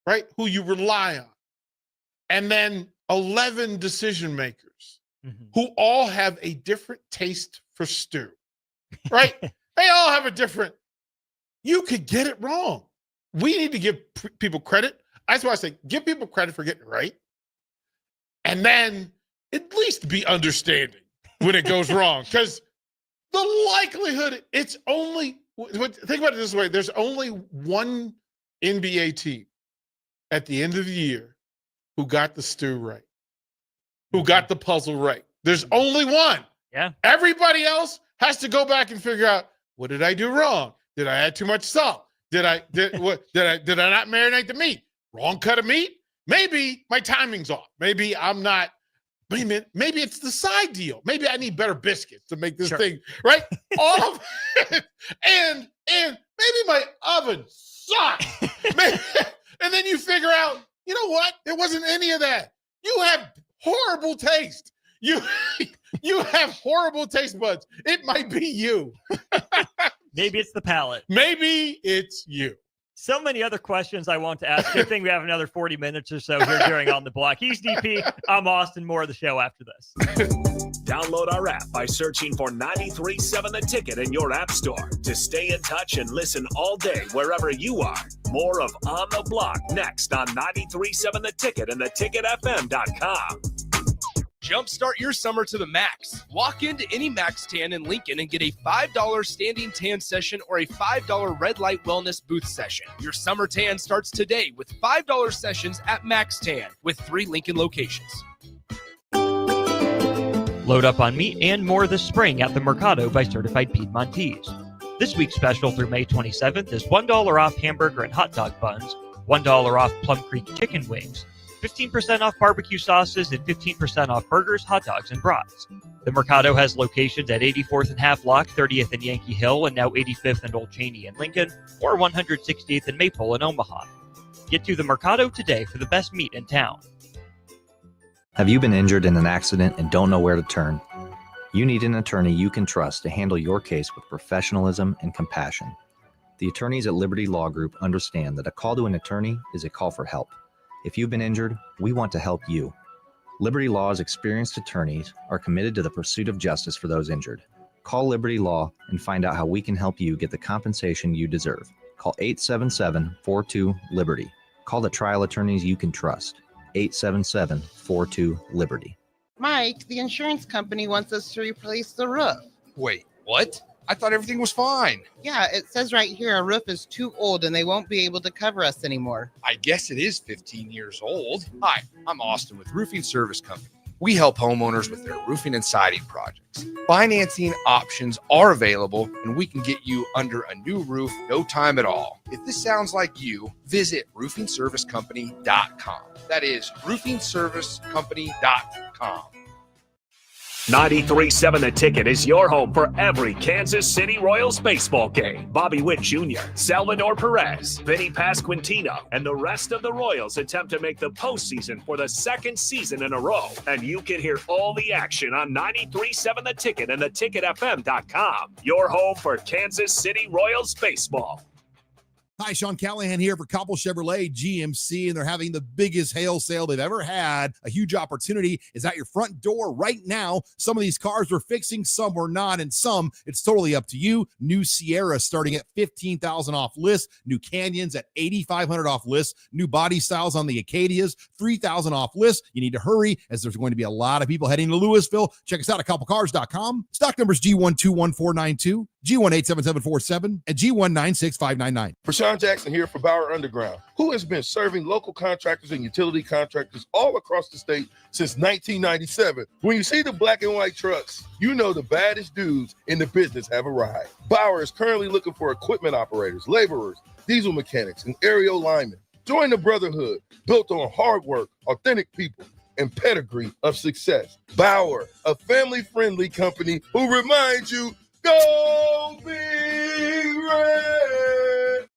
V: right? Who you rely on. And then 11 decision makers who all have a different taste for stew, right? They all have a different, you could get it wrong. We need to give people credit. That's why I say give people credit for getting it right. And then at least be understanding when it goes wrong. Because the likelihood, think about it this way. There's only one NBA team at the end of the year who got the stew right, who got the puzzle right. There's only one.
H: Yeah.
V: Everybody else has to go back and figure out, what did I do wrong? Did I add too much salt? Did I not marinate the meat? Wrong cut of meat? Maybe my timing's off. Maybe I'm not. Maybe it's the side deal. Maybe I need better biscuits to make this thing right. All of it, and maybe my oven sucks. And then you figure out, you know what? There wasn't any of that. You have horrible taste. You have horrible taste buds. It might be you.
H: Maybe it's the palate.
V: Maybe it's you.
H: So many other questions I want to ask. Good thing we have another 40 minutes or so here during On the Block. He's DP. I'm Austin. More of the show after this.
E: Download our app by searching for 93.7 The Ticket in your app store to stay in touch and listen all day wherever you are. More of On the Block next on 93.7 The Ticket and theticketfm.com.
G: Jumpstart your summer to the max. Walk into any Max Tan in Lincoln and get a $5 standing tan session or a $5 red light wellness booth session. Your summer tan starts today with $5 sessions at Max Tan with 3 Lincoln locations.
H: Load up on meat and more this spring at the Mercado by Certified Piedmontese. This week's special through May 27th is $1 off hamburger and hot dog buns, $1 off Plum Creek chicken wings, 15% off barbecue sauces, and 15% off burgers, hot dogs, and brats. The Mercado has locations at 84th and Havelock, 30th and Yankee Hill, and now 85th and Old Cheney in Lincoln, or 160th and Maple in Omaha. Get to the Mercado today for the best meat in town.
A: Have you been injured in an accident and don't know where to turn? You need an attorney you can trust to handle your case with professionalism and compassion. The attorneys at Liberty Law Group understand that a call to an attorney is a call for help. If you've been injured, we want to help you. Liberty Law's experienced attorneys are committed to the pursuit of justice for those injured. Call Liberty Law and find out how we can help you get the compensation you deserve. Call 877-42-LIBERTY. Call the trial attorneys you can trust. 877-42-LIBERTY.
J: Mike, the insurance company wants us to replace the roof.
W: Wait, what? I thought everything was fine.
J: Yeah, it says right here our roof is too old and they won't be able to cover us anymore.
W: I guess it is 15 years old. Hi, I'm Austin with Roofing Service Company. We help homeowners with their roofing and siding projects. Financing options are available and we can get you under a new roof no time at all. If this sounds like you, visit roofingservicecompany.com. That is roofingservicecompany.com.
E: 93.7 The Ticket is your home for every Kansas City Royals baseball game. Bobby Witt Jr., Salvador Perez, Vinny Pasquantino, and the rest of the Royals attempt to make the postseason for the second season in a row. And you can hear all the action on 93.7 The Ticket and theticketfm.com. Your home for Kansas City Royals baseball.
M: Hi, Sean Callahan here for Copple Chevrolet GMC, and they're having the biggest hail sale they've ever had. A huge opportunity is at your front door right now. Some of these cars we're fixing, some we're not, and some it's totally up to you. New Sierra starting at $15,000 off list. New Canyons at $8,500 off list. New body styles on the Acadias, $3,000 off list. You need to hurry as there's going to be a lot of people heading to Louisville. Check us out at copplecars.com. Stock numbers G121492, G187747, and G196599.
C: Rashawn Jackson here for Bauer Underground, who has been serving local contractors and utility contractors all across the state since 1997. When you see the black and white trucks, you know the baddest dudes in the business have arrived. Bauer is currently looking for equipment operators, laborers, diesel mechanics, and aerial linemen. Join the brotherhood built on hard work, authentic people, and pedigree of success. Bauer, a family-friendly company who reminds you, go Big Red!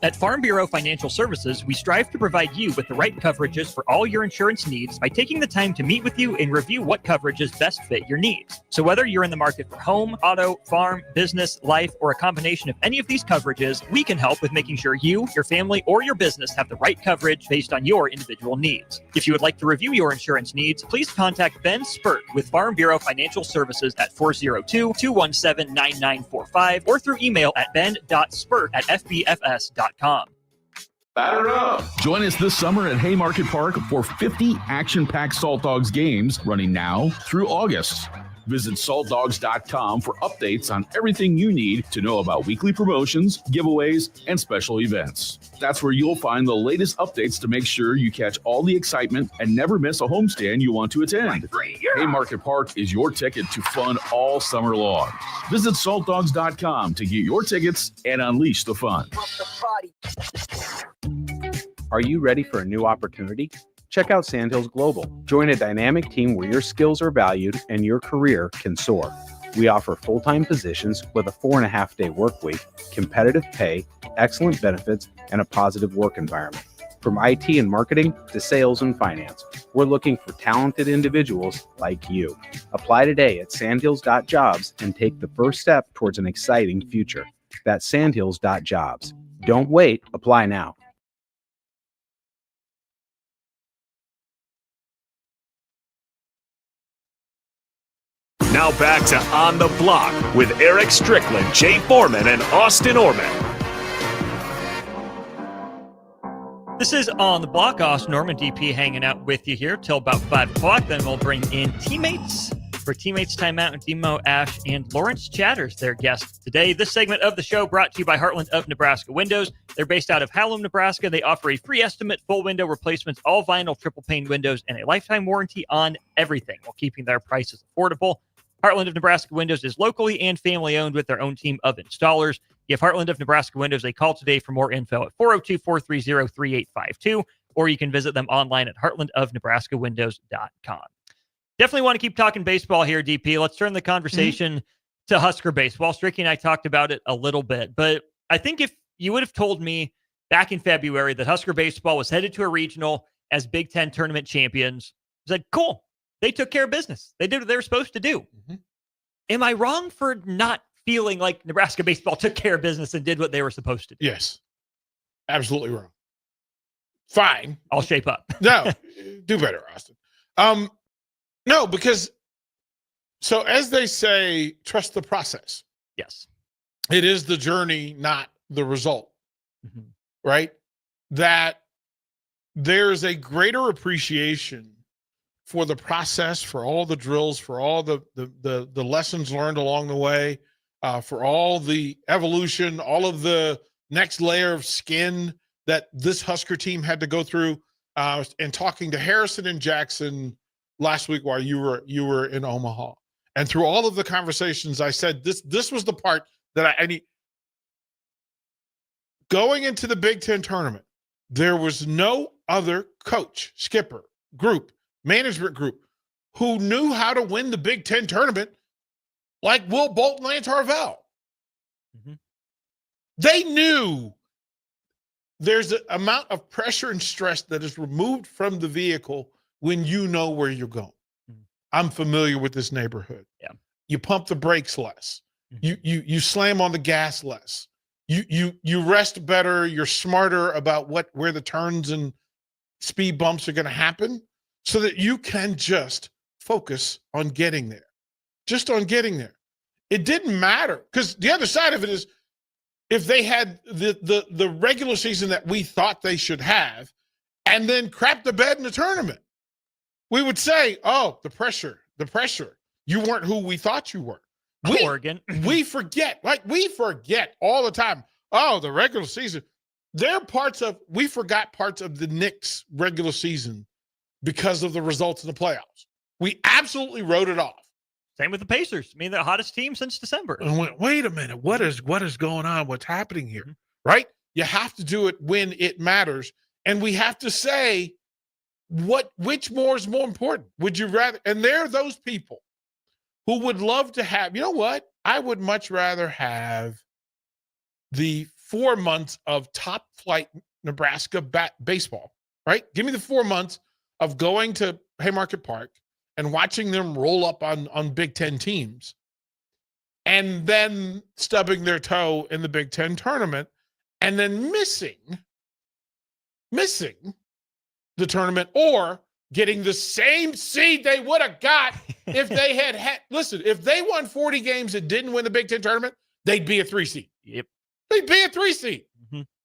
H: At Farm Bureau Financial Services, we strive to provide you with the right coverages for all your insurance needs by taking the time to meet with you and review what coverages best fit your needs. So whether you're in the market for home, auto, farm, business, life, or a combination of any of these coverages, we can help with making sure you, your family, or your business have the right coverage based on your individual needs. If you would like to review your insurance needs, please contact Ben Spurt with Farm Bureau Financial Services at 402-217-9945 or through email at ben.spurt@fbfs.com.
X: Batter up! Join us this summer at Haymarket Park for 50 action-packed Salt Dogs games running now through August. Visit saltdogs.com for updates on everything you need to know about weekly promotions, giveaways, and special events. That's where you'll find the latest updates to make sure you catch all the excitement and never miss a homestand you want to attend. Haymarket Park is your ticket to fun all summer long. Visit saltdogs.com to get your tickets and unleash the fun.
P: Are you ready for a new opportunity? Check out Sandhills Global. Join a dynamic team where your skills are valued and your career can soar. We offer full-time positions with a 4.5-day work week, competitive pay, excellent benefits, and a positive work environment. From IT and marketing to sales and finance, we're looking for talented individuals like you. Apply today at sandhills.jobs and take the first step towards an exciting future. That's sandhills.jobs. Don't wait, apply now.
E: Now back to On the Block with Eric Strickland, Jay Foreman, and Austin Orman.
H: This is On the Block. Austin Orman, DP, hanging out with you here till about 5 o'clock. Then we'll bring in teammates for Teammates Timeout, and Demo, Ash, and Lawrence Chatters, their guests today. This segment of the show brought to you by Heartland of Nebraska Windows. They're based out of Hallam, Nebraska. They offer a free estimate, full window replacements, all vinyl triple pane windows, and a lifetime warranty on everything while keeping their prices affordable. Heartland of Nebraska Windows is locally and family-owned with their own team of installers. Give Heartland of Nebraska Windows a call today for more info at 402-430-3852 or you can visit them online at heartlandofnebraskawindows.com. Definitely want to keep talking baseball here, DP. Let's turn the conversation to Husker baseball. Stricky and I talked about it a little bit, but I think if you would have told me back in February that Husker baseball was headed to a regional as Big Ten tournament champions, I said, cool. They took care of business. They did what they were supposed to do. Am I wrong for not feeling like Nebraska baseball took care of business and did what they were supposed to do?
V: Yes. Absolutely wrong. Fine.
H: I'll shape up.
V: No, do better, Austin. No, because so as they say, trust the process.
H: Yes.
V: It is the journey, not the result. Right? That there's a greater appreciation for the process, for all the drills, for all the lessons learned along the way, for all the evolution, all of the next layer of skin that this Husker team had to go through. And talking to Harrison and Jackson last week while you were in Omaha, and through all of the conversations, I said this was the part that I need. Going into the Big Ten tournament, there was no other coach, skipper, group, management group who knew how to win the Big Ten tournament like Will Bolt and Lance Harvell. They knew there's an amount of pressure and stress that is removed from the vehicle when you know where you're going. I'm familiar with this neighborhood.
H: Yeah.
V: You pump the brakes less. You slam on the gas less. You rest better. You're smarter about where the turns and speed bumps are going to happen, so that you can just focus on getting there. Just on getting there. It didn't matter, because the other side of it is, if they had the regular season that we thought they should have, and then crap the bed in the tournament, we would say, oh, the pressure. You weren't who we thought you were.
H: Oregon.
V: we forget all the time. Oh, the regular season. We forgot parts of the Knicks regular season because of the results in the playoffs. We absolutely wrote it off.
H: Same with the Pacers. I mean, the hottest team since December.
V: And went, wait a minute, what is going on? What's happening here? Right? You have to do it when it matters. And we have to say, which more is more important? Would you rather? And there are those people who would love to have, you know what? I would much rather have the 4 months of top flight Nebraska baseball, right? Give me the 4 months of going to Haymarket Park and watching them roll up on Big Ten teams, and then stubbing their toe in the Big Ten tournament, and then missing the tournament, or getting the same seed they would have got if they had listen, if they won 40 games and didn't win the Big Ten tournament, they'd be a 3 seed.
H: Yep.
V: They'd be a 3 seed.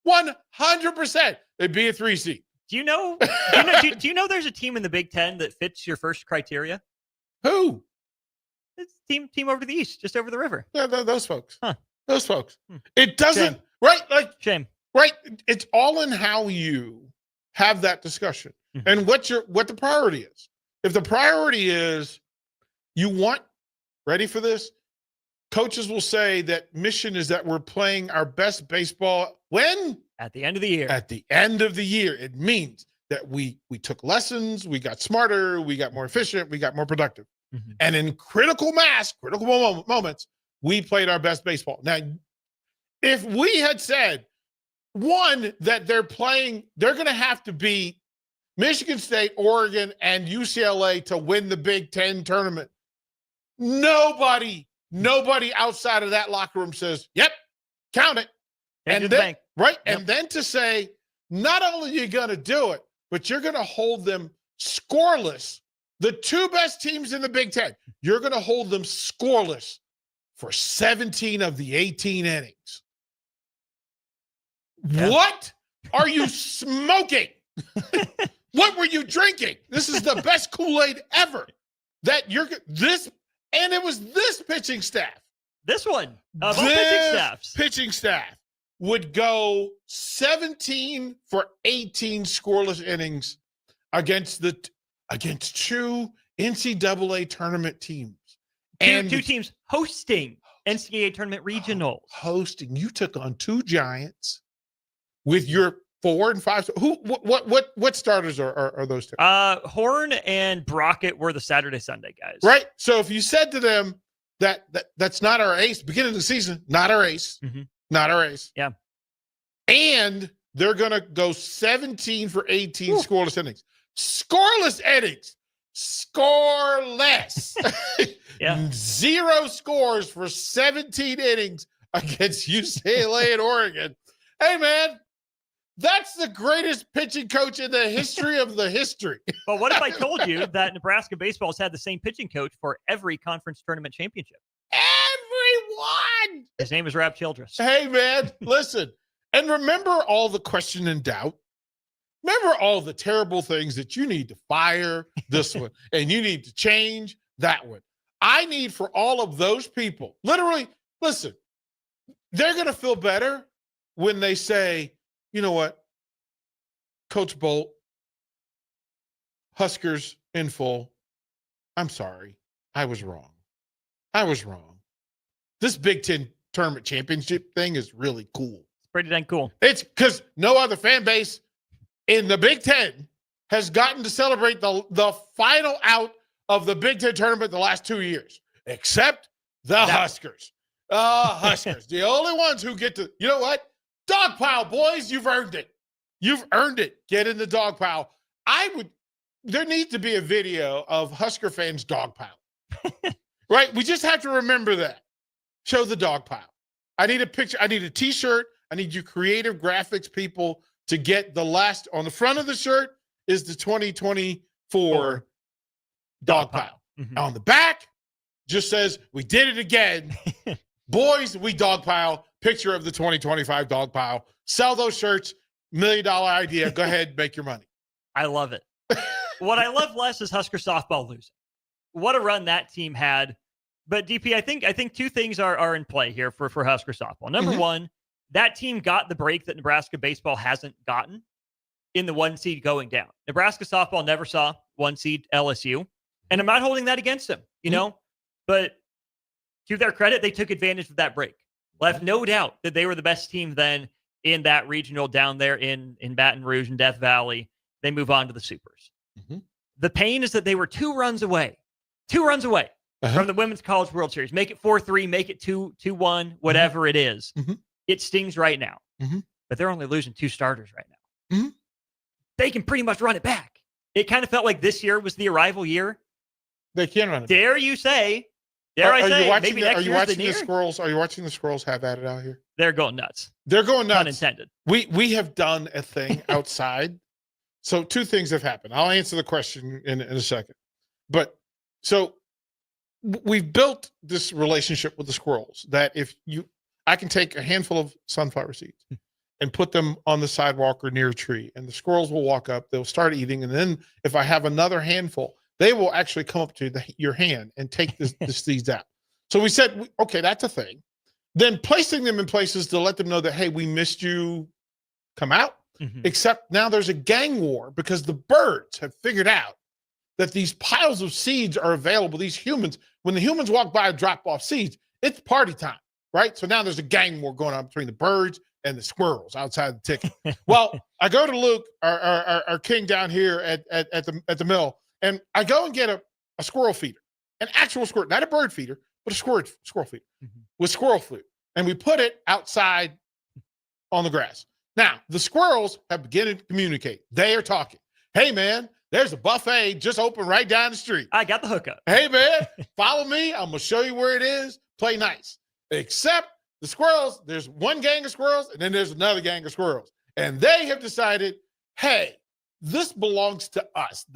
V: 100%. They'd be a 3 seed.
H: Do you know there's a team in the Big Ten that fits your first criteria?
V: Who?
H: It's team over to the east, just over the river.
V: Yeah, those folks.
H: Huh.
V: Those folks. It doesn't, shame. Right? Like,
H: shame.
V: Right? It's all in how you have that discussion and what the priority is. If the priority is ready for this? Coaches will say that mission is that we're playing our best baseball when?
H: At the end of the year.
V: At the end of the year. It means that we took lessons, we got smarter, we got more efficient, we got more productive. And in critical moments, we played our best baseball. Now, if we had said, that they're going to have to beat Michigan State, Oregon, and UCLA to win the Big Ten tournament, nobody outside of that locker room says, yep, count it. And then, right? Yep. And then to say, not only are you going to do it, but you're going to hold them scoreless. The two best teams in the Big Ten, you're going to hold them scoreless for 17 of the 18 innings. Yeah. What are you smoking? What were you drinking? This is the best Kool-Aid ever. And it was this pitching staff.
H: This one. Of all pitching staffs.
V: Pitching staff would go 17 for 18 scoreless innings against two NCAA tournament teams.
H: And two teams hosting NCAA tournament regionals.
V: Hosting. You took on two giants with your 4 and 5. What starters are those two?
H: Horn and Brockett were the Saturday, Sunday guys.
V: Right. So if you said to them that's not our ace, beginning of the season, not our ace, not our ace.
H: Yeah.
V: And they're going to go 17 for 18 scoreless innings. Scoreless innings. Scoreless.
H: Yeah.
V: 0 scores for 17 innings against UCLA and Oregon. Hey, man, that's the greatest pitching coach in the history of the history.
H: But what if I told you that Nebraska baseball has had the same pitching coach for every conference tournament championship?
V: Everyone!
H: His name is Rob Childress.
V: Hey, man, listen. And remember all the question and doubt. Remember all the terrible things that you need to fire this one and you need to change that one. I need for all of those people, literally, listen, they're going to feel better when they say, you know what, Coach Bolt, Huskers in full, I'm sorry. I was wrong. This Big Ten tournament championship thing is really cool.
H: Pretty dang cool.
V: It's because no other fan base in the Big Ten has gotten to celebrate the final out of the Big Ten tournament the last 2 years, except the Huskers. Huskers, the only ones who get to, you know what? Dog pile, boys, you've earned it. You've earned it. Get in the dog pile. There needs to be a video of Husker fans dog pile. Right? We just have to remember that. Show the dog pile. I need a picture. I need a t-shirt. I need you creative graphics people to get the last on the front of the shirt is the 2024 dog pile. On the back just says, we did it again. Boys, we dog pile. Picture of the 2025 dog pile. Sell those shirts. $1 million idea. Go ahead, make your money.
H: I love it. What I love less is Husker softball losing. What a run that team had. But DP, I think two things are in play here for Husker softball. Number one, that team got the break that Nebraska baseball hasn't gotten in the 1 seed going down. Nebraska softball never saw 1 seed LSU. And I'm not holding that against them, you know, but to their credit, they took advantage of that break. Left no doubt that they were the best team then in that regional down there in Baton Rouge and Death Valley. They move on to the Supers. The pain is that they were 2 runs away from the Women's College World Series. Make it 4-3, make it 2-1, whatever it is. It stings right now. But they're only losing 2 starters right now. They can pretty much run it back. It kind of felt like this year was the arrival year.
V: They can run it back.
H: Dare you say, maybe next year's the near?
V: Squirrels? Are you watching the Squirrels have at it out here?
H: They're going nuts.
V: They're going nuts.
H: Unintended.
V: We have done a thing outside. So 2 things have happened. I'll answer the question in a second. But so we've built this relationship with the squirrels that I can take a handful of sunflower seeds and put them on the sidewalk or near a tree, and the squirrels will walk up, they'll start eating, and then if I have another handful, they will actually come up to your hand and take the seeds out. So we said, okay, that's a thing. Then placing them in places to let them know that, hey, we missed you, come out. Except now there's a gang war because the birds have figured out that these piles of seeds are available. These humans, when the humans walk by and drop off seeds, it's party time, right? So now there's a gang war going on between the birds and the squirrels outside the ticket. Well, I go to Luke, our king down here at the mill, and I go and get a squirrel feeder, an actual squirrel, not a bird feeder, but a squirrel feeder with squirrel food. And we put it outside on the grass. Now, the squirrels have begun to communicate. They are talking. Hey, man, there's a buffet just open right down the street.
H: I got the hookup.
V: Hey, man, follow me. I'm going to show you where it is. Play nice. Except the squirrels, there's one gang of squirrels, and then there's another gang of squirrels. And they have decided, hey, this belongs to us.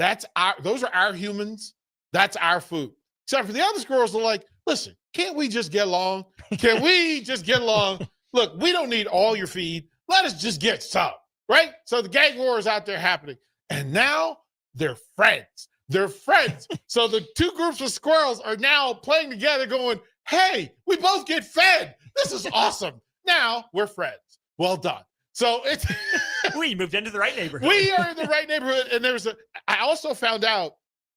V: Those are our humans. That's our food. Except for the other squirrels are like, listen, can't we just get along? Can we just get along? Look, we don't need all your feed. Let us just get some, right? So the gang war is out there happening. And now they're friends. They're friends. So the 2 groups of squirrels are now playing together going, hey, we both get fed. This is awesome. Now we're friends. Well done. So it's
H: we moved into the right neighborhood.
V: We are in the right neighborhood. And I also found out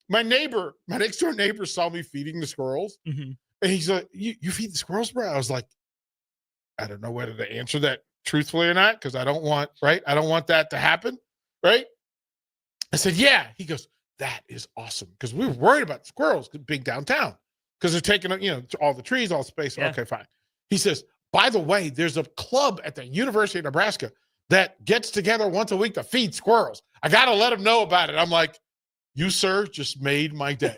V: my next door neighbor saw me feeding the squirrels. And he's like, you feed the squirrels, bro? I was like, I don't know whether to answer that truthfully or not, because I don't want that to happen, right? I said, yeah. He goes, that is awesome, because we were worried about squirrels being downtown because they're taking up, all the trees, all the space.
H: Yeah.
V: Okay, fine. He says, by the way, there's a club at the University of Nebraska that gets together once a week to feed squirrels. I got to let him know about it. I'm like, you, sir, just made my day.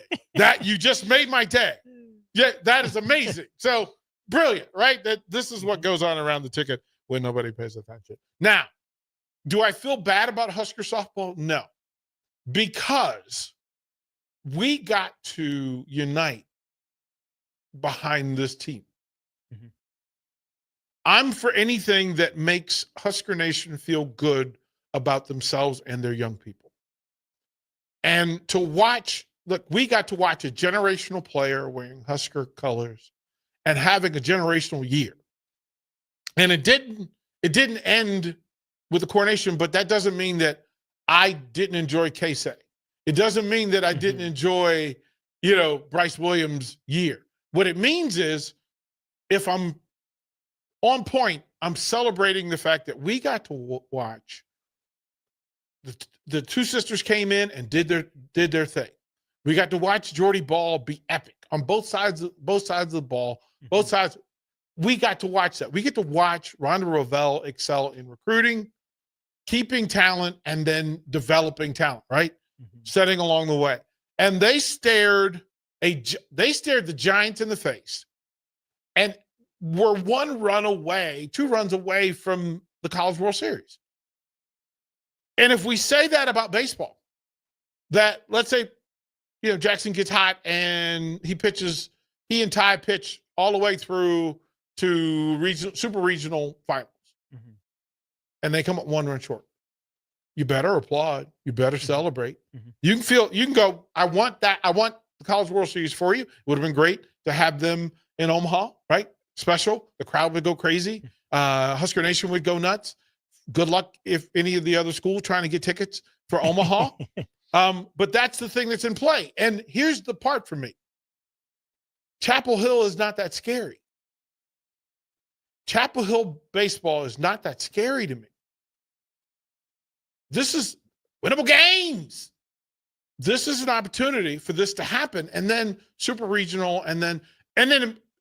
V: You just made my day. Yeah, that is amazing. So brilliant, right? This is what goes on around the ticket when nobody pays attention. Now, do I feel bad about Husker softball? No, because we got to unite behind this team.
H: Mm-hmm.
V: I'm for anything that makes Husker Nation feel good about themselves and their young people. And to watch, look, we got to watch a generational player wearing Husker colors and having a generational year. And it didn't end with the coronation, but that doesn't mean that I didn't enjoy Casey. It doesn't mean that I didn't enjoy, Bryce Williams' year. What it means is, if I'm on point, I'm celebrating the fact that we got to watch the two sisters came in and did their thing. We got to watch Jordy Ball be epic on both sides of the ball, both sides. We got to watch that. We get to watch Rhonda Rovell excel in recruiting, keeping talent, and then developing talent, right? Setting along the way. And they stared the Giants in the face and were 2 runs away from the College World Series. And if we say that about baseball, that let's say, Jackson gets hot and he and Ty pitch all the way through to super regional finals. And they come up 1 run short. You better applaud. You better celebrate. You can go, I want that. I want the College World Series for you. It would have been great to have them in Omaha, right? Special. The crowd would go crazy. Husker Nation would go nuts. Good luck if any of the other schools trying to get tickets for Omaha. But that's the thing that's in play. And here's the part for me. Chapel Hill is not that scary. Chapel Hill baseball is not that scary to me. This is winnable games. This is an opportunity for this to happen. And then super regional. And then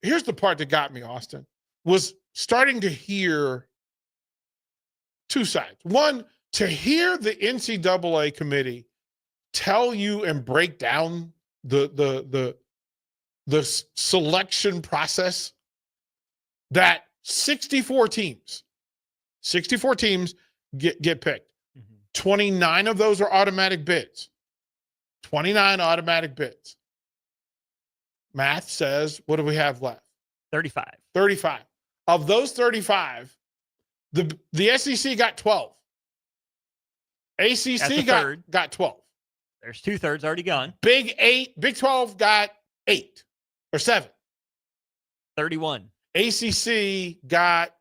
V: here's the part that got me, Austin, was starting to hear two sides. One, to hear the NCAA committee tell you and break down the selection process, that 64 teams get picked. 29 of those are automatic bids. 29 automatic bids. Math says, what do we have left?
H: 35.
V: 35. Of those 35, the SEC got 12. ACC got 12.
H: There's 2/3 already gone.
V: Big 12 got 8 or 7.
H: 31.
V: ACC got,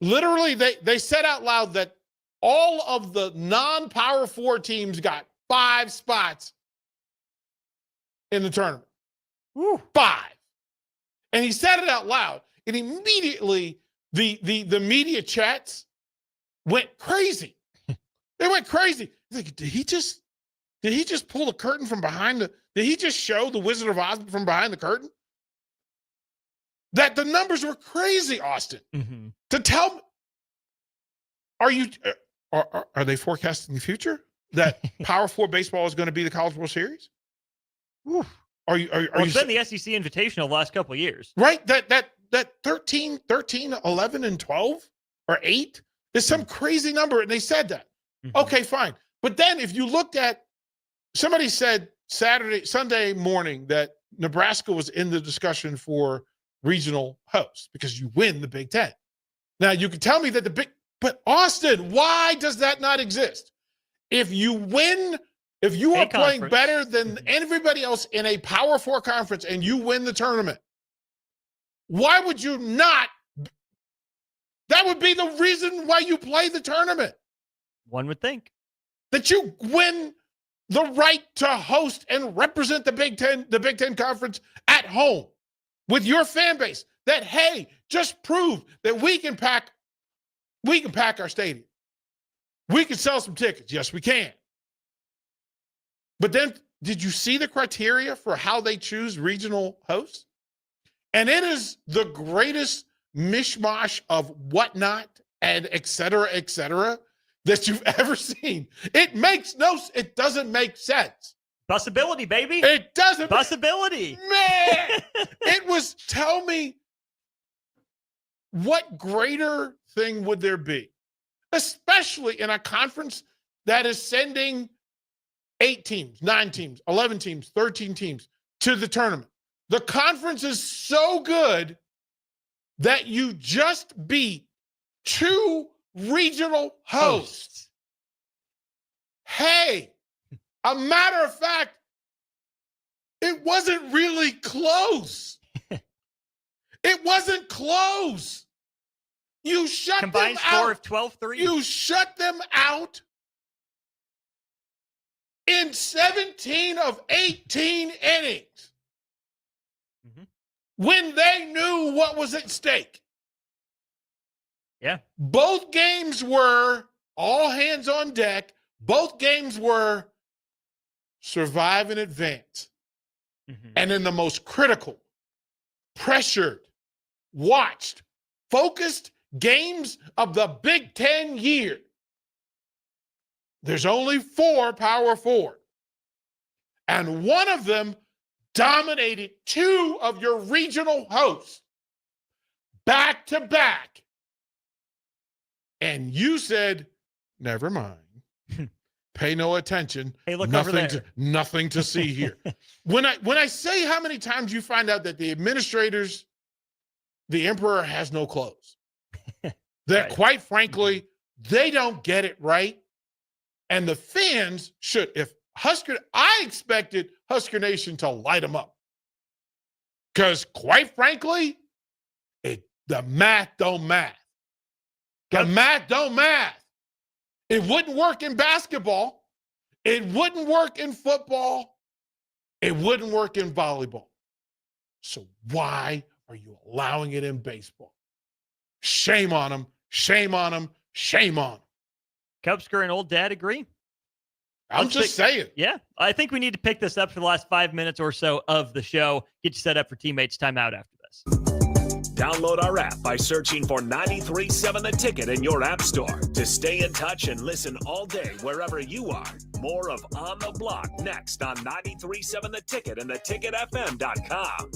V: literally, they said out loud that all of the non-Power 4 teams got 5 spots in the tournament.
H: Woo.
V: 5. And he said it out loud. And immediately the media chats went crazy. They went crazy. Like, did he just pull the curtain from behind did he just show the Wizard of Oz from behind the curtain? That the numbers were crazy, Austin. To tell me, are they forecasting the future that Power 4 baseball is going to be the College World Series?
H: Well, it's been the SEC Invitational the last couple of years.
V: Right? That 13, 11, and 12 or 8 is some crazy number, and they said that. Okay, fine. But then if you looked at, somebody said Sunday morning that Nebraska was in the discussion for regional host because you win the Big Ten. Now, you can tell me that but Austin, why does that not exist? If you are playing better than everybody else in a Power 4 conference and you win the tournament, why would you not? That would be the reason why you play the tournament.
H: One would think.
V: That you win the right to host and represent the Big Ten Conference at home with your fan base. That, hey, just prove that we can pack We can pack our stadium. We can sell some tickets. Yes, we can. But then, did you see the criteria for how they choose regional hosts? And it is the greatest mishmash of whatnot and et cetera, that you've ever seen. It doesn't make sense.
H: Busability, baby.
V: It doesn't.
H: Busability.
V: Man, tell me, what greater thing would there be? Especially in a conference that is sending 8 teams, 9 teams, 11 teams, 13 teams to the tournament. The conference is so good that you just beat 2 regional hosts. Hey, a matter of fact, it wasn't really close. It wasn't close. You shut
H: Combined
V: them
H: score
V: out.
H: of 12-3.
V: You shut them out in 17 of 18 innings when they knew what was at stake.
H: Yeah.
V: Both games were all hands on deck. Both games were survive and advance. And in the most critical, pressured, watched, focused games of the Big Ten year, there's only 4 Power Four. And one of them dominated 2 of your regional hosts back to back. And you said, never mind. Pay no attention.
H: Hey, look over there.
V: Nothing to see here. When I say how many times you find out that the administrators, the emperor has no clothes, that quite frankly, they don't get it right. And the fans should, I expected Husker Nation to light them up. Because quite frankly, the math don't math. The math don't math. It wouldn't work in basketball. It wouldn't work in football. It wouldn't work in volleyball. So why are you allowing it in baseball? Shame on them. Shame on them. Shame on them.
H: Cubsker and old dad agree?
V: I'm just saying.
H: Yeah. I think we need to pick this up for the last 5 minutes or so of the show. Get you set up for teammates timeout after this.
E: Download our app by searching for 93.7 The Ticket in your app store to stay in touch and listen all day wherever you are. More of On the Block next on 93.7 The Ticket and theticketfm.com.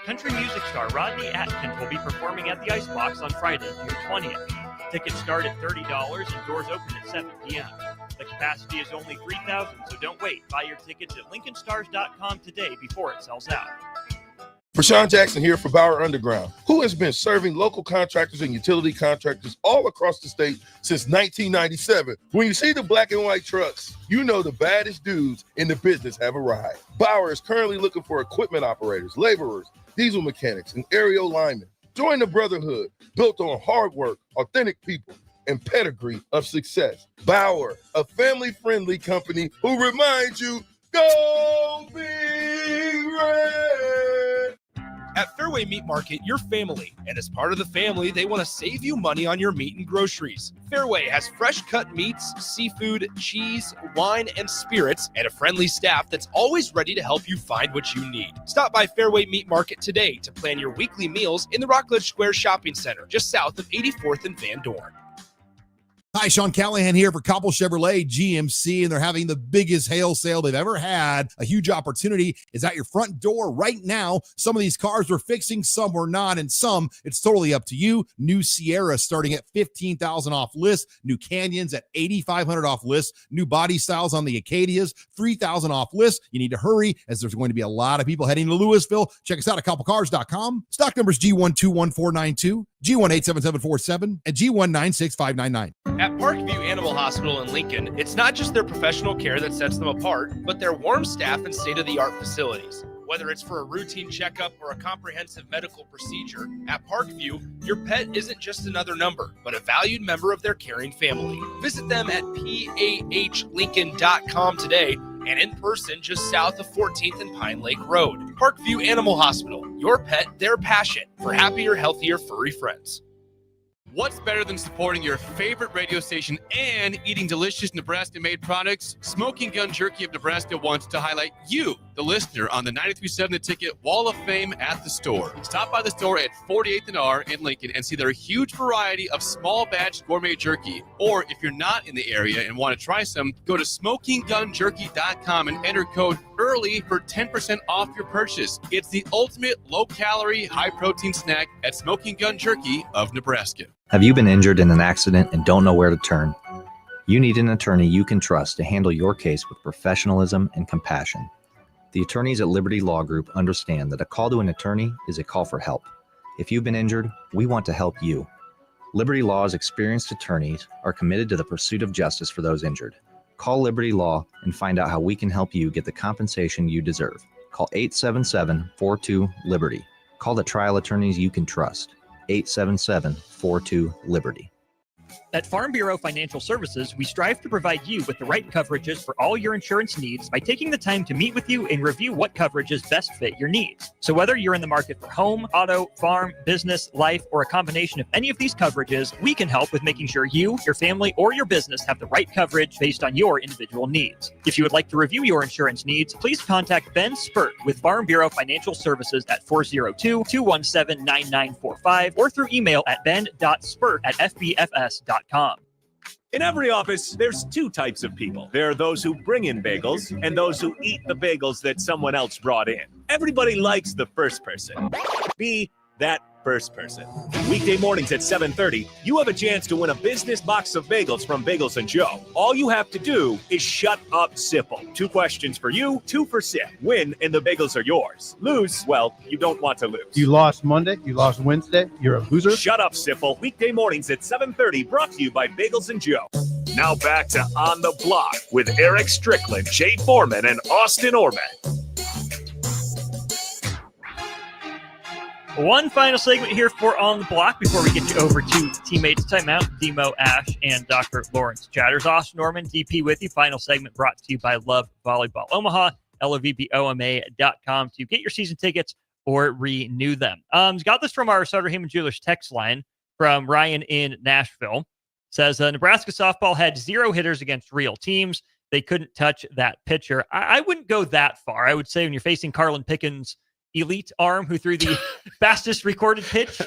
H: Country music star Rodney Atkins will be performing at the Icebox on Friday, June 20th. Tickets start at $30 and doors open at 7 p.m. The capacity is only 3,000, so don't wait. Buy your tickets at LincolnStars.com today before it sells out.
C: Rashawn Jackson here for Bauer Underground, who has been serving local contractors and utility contractors all across the state since 1997. When you see the black and white trucks, you know the baddest dudes in the business have arrived. Bauer is currently looking for equipment operators, laborers, diesel mechanics, and aerial linemen. Join the brotherhood built on hard work, authentic people, and pedigree of success. Bauer, a family-friendly company who reminds you, go Big Red!
G: At Fairway Meat Market, you're family, and as part of the family, they want to save you money on your meat and groceries. Fairway has fresh cut meats, seafood, cheese, wine, and spirits, and a friendly staff that's always ready to help you find what you need. Stop by Fairway Meat Market today to plan your weekly meals in the Rockledge Square Shopping Center, just south of 84th and Van Dorn.
M: Hi, Sean Callahan here for Copple Chevrolet GMC, and they're having the biggest hail sale they've ever had. A huge opportunity is at your front door right now. Some of these cars we're fixing, some we're not, and some it's totally up to you. New Sierra starting at $15,000 off list. New Canyons at $8,500 off list. New body styles on the Acadias, $3,000 off list. You need to hurry as there's going to be a lot of people heading to Louisville. Check us out at CoppleCars.com. Stock numbers G121492, G187747, and G196599.
G: At Parkview Animal Hospital in Lincoln, it's not just their professional care that sets them apart, but their warm staff and state-of-the-art facilities. Whether it's for a routine checkup or a comprehensive medical procedure, at Parkview, your pet isn't just another number, but a valued member of their caring family. Visit them at PAHLincoln.com today and in person just south of 14th and Pine Lake Road. Parkview Animal Hospital, your pet, their passion for happier, healthier, furry friends.
B: What's better than supporting your favorite radio station and eating delicious Nebraska-made products? Smoking Gun Jerky of Nebraska wants to highlight you, the listener, on the 93.7 The Ticket Wall of Fame at the store. Stop by the store at 48th and R in Lincoln and see their huge variety of small batch gourmet jerky. Or if you're not in the area and want to try some, go to smokinggunjerky.com and enter code EARLY for 10% off your purchase. It's the ultimate low-calorie, high-protein snack at Smoking Gun Jerky of Nebraska.
A: Have you been injured in an accident and don't know where to turn? You need an attorney you can trust to handle your case with professionalism and compassion. The attorneys at Liberty Law Group understand that a call to an attorney is a call for help. If you've been injured, we want to help you. Liberty Law's experienced attorneys are committed to the pursuit of justice for those injured. Call Liberty Law and find out how we can help you get the compensation you deserve. Call 877-42-LIBERTY. Call the trial attorneys you can trust. 877-42-LIBERTY.
H: At Farm Bureau Financial Services, we strive to provide you with the right coverages for all your insurance needs by taking the time to meet with you and review what coverages best fit your needs. So whether you're in the market for home, auto, farm, business, life, or a combination of any of these coverages, we can help with making sure you, your family, or your business have the right coverage based on your individual needs. If you would like to review your insurance needs, please contact Ben Spurt with Farm Bureau Financial Services at 402-217-9945 or through email at ben.spurt@fbfs.com.
E: In every office, there's two types of people. There are those who bring in bagels and those who eat the bagels that someone else brought in. Everybody likes the first person. Be that first person. Weekday mornings at 7:30, you have a chance to win a business box of bagels from Bagels & Joe. All you have to do is shut up, Sipple. 2 questions for you, 2 for Sip. Win, and the bagels are yours. Lose, well, you don't want to lose.
K: You lost Monday, you lost Wednesday, you're a loser.
E: Shut up, Sipple. Weekday mornings at 7:30, brought to you by Bagels & Joe. Now back to On the Block with Eric Strickland, Jay Foreman, and Austin Orman.
H: One final segment here for On the Block before we get you over to Teammates Timeout, Demo Ash, and Dr. Lawrence Chatters. Austin Norman, DP with you. Final segment brought to you by Love Volleyball Omaha, LOVBOMA.com to get your season tickets or renew them. Got this from our Sutter Heyman Jewelers text line from Ryan in Nashville. Says, Nebraska softball had 0 hitters against real teams. They couldn't touch that pitcher. I wouldn't go that far. I would say when you're facing Carlin Pickens' elite arm, who threw the fastest recorded pitch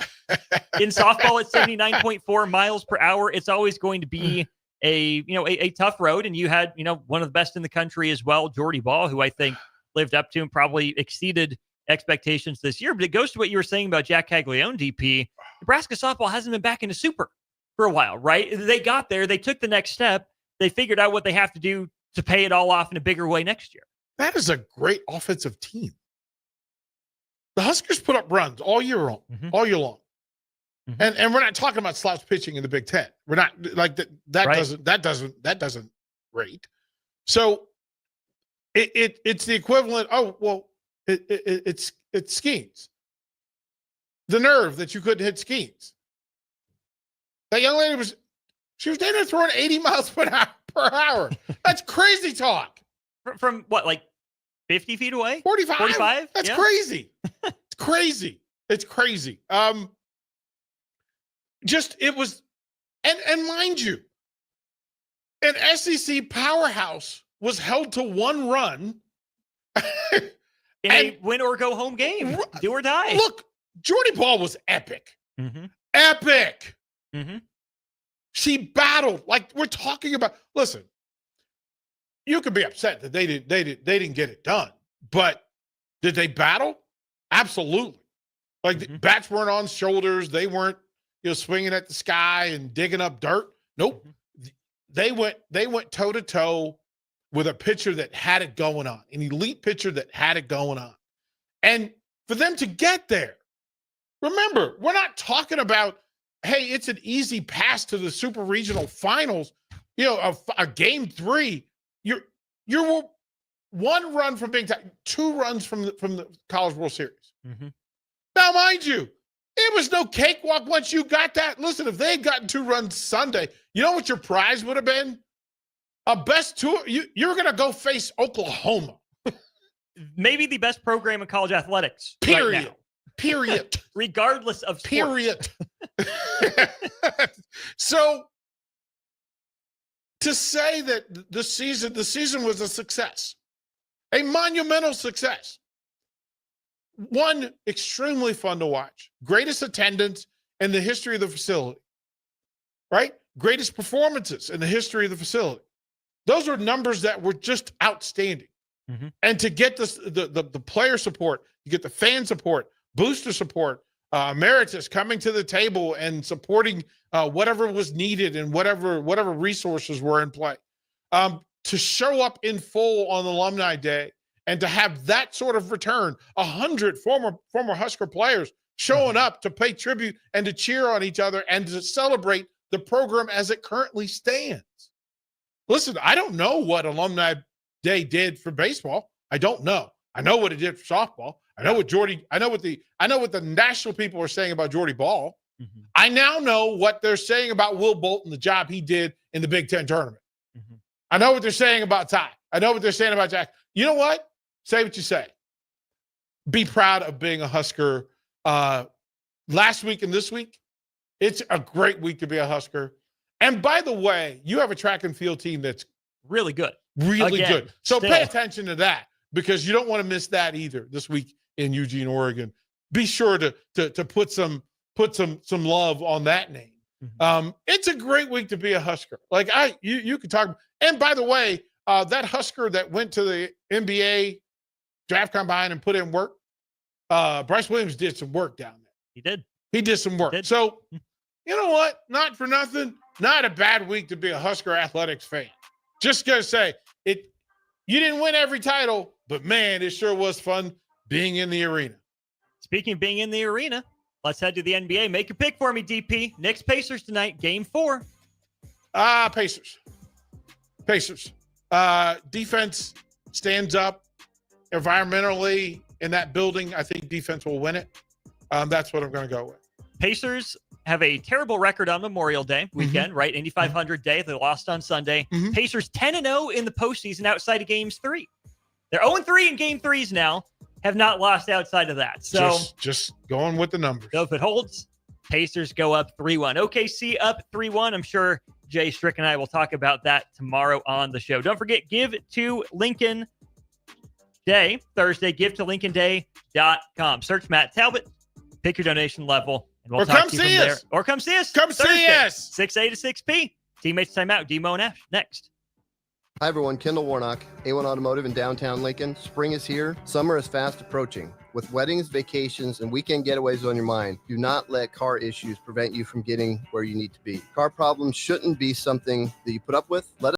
H: in softball at 79.4 miles per hour, it's always going to be a tough road. And you had, one of the best in the country as well, Jordy Ball, who I think lived up to and probably exceeded expectations this year. But it goes to what you were saying about Jack Caglione, DP. Nebraska softball hasn't been back in a super for a while, right? They got there. They took the next step. They figured out what they have to do to pay it all off in a bigger way next year.
V: That is a great offensive team. The Huskers put up runs all year long, all year long. Mm-hmm. And we're not talking about slouch pitching in the Big Ten. We're not like that. That doesn't rate. So it's the equivalent. Oh, well, it's Skeens. The nerve that you couldn't hit Skeens. That young lady was down there throwing 80 miles per hour. That's crazy talk.
H: From what, like 50 feet away?
V: 45?
H: 45?
V: That's crazy. It's crazy. It's crazy. It was, and mind you, an SEC powerhouse was held to 1 run
H: in a win or go home game. Do or die.
V: Look, Jordy Ball was epic.
H: Mm-hmm.
V: Epic.
H: Mm-hmm.
V: She battled like we're talking about. Listen, you could be upset that they didn't get it done, but did they battle? Absolutely. Like the bats weren't on shoulders. They weren't, swinging at the sky and digging up dirt. Nope. They went toe to toe with a pitcher that had it going on, an elite pitcher that had it going on. And for them to get there, remember, we're not talking about, hey, it's an easy pass to the Super Regional Finals, a game 3. You're 1 run from being 2 runs from the College World Series.
H: Mm-hmm.
V: Now, mind you, it was no cakewalk once you got that. Listen, if they had gotten 2 runs Sunday, you know what your prize would have been? A best 2. You're going to go face Oklahoma.
H: Maybe the best program in college athletics.
V: Period.
H: Right now.
V: Period.
H: Regardless of sport.
V: Period. So to say that the season was a success, a monumental success. One, extremely fun to watch. Greatest attendance in the history of the facility, right? Greatest performances in the history of the facility. Those are numbers that were just outstanding.
H: Mm-hmm.
V: And to get the player support, you get the fan support, booster support, Emeritus coming to the table and supporting whatever was needed and whatever resources were in play. To show up in full on Alumni Day and to have that sort of return, 100 former Husker players showing up to pay tribute and to cheer on each other and to celebrate the program as it currently stands. Listen, I don't know what Alumni Day did for baseball. I don't know. I know what it did for softball. I know what the national people are saying about Jordy Ball.
H: Mm-hmm.
V: I now know what they're saying about Will Bolton, the job he did in the Big Ten tournament.
H: Mm-hmm.
V: I know what they're saying about Ty. I know what they're saying about Jack. You know what? Say what you say. Be proud of being a Husker. Last week and this week, it's a great week to be a Husker. And by the way, you have a track and field team that's
H: really good.
V: Really
H: Again,
V: good. So
H: still.
V: pay attention to that because you don't want to miss that either this week in Eugene, Oregon. Be sure to put some love on that name.
H: Mm-hmm.
V: It's a great week to be a Husker. Like you could talk. And by the way, that Husker that went to the NBA draft combine and put in work, Bryce Williams did some work down there.
H: He did.
V: He did some work. So you know what? Not for nothing. Not a bad week to be a Husker athletics fan. Just gonna say it. You didn't win every title, but man, it sure was fun being in the arena.
H: Speaking of being in the arena, let's head to the NBA. Make your pick for me, DP. Knicks Pacers tonight, Game 4.
V: Pacers. Defense stands up environmentally in that building. I think defense will win it. That's what I'm going to go with.
H: Pacers have a terrible record on Memorial Day weekend, right? Indy 500 day. They lost on Sunday.
V: Mm-hmm.
H: Pacers 10-0 in the postseason outside of Games 3. They're 0-3 in Game 3s now. Have not lost outside of that. So
V: just going with the numbers.
H: So if it holds, Pacers go up 3-1. OKC up 3-1. I'm sure Jay Strick and I will talk about that tomorrow on the show. Don't forget, Give to Lincoln Day, Thursday, givetolincolnday.com. Search Matt Talbot, pick your donation level, and we'll talk to you from there. Or come see us.
V: Come
H: Thursday,
V: see us.
H: 6 A to 6 P. Teammates timeout, Demo and Ash. Next.
I: Hi, everyone. Kendall Warnock, A1 Automotive in downtown Lincoln. Spring is here. Summer is fast approaching. With weddings, vacations, and weekend getaways on your mind, do not let car issues prevent you from getting where you need to be. Car problems shouldn't be something that you put up with. Let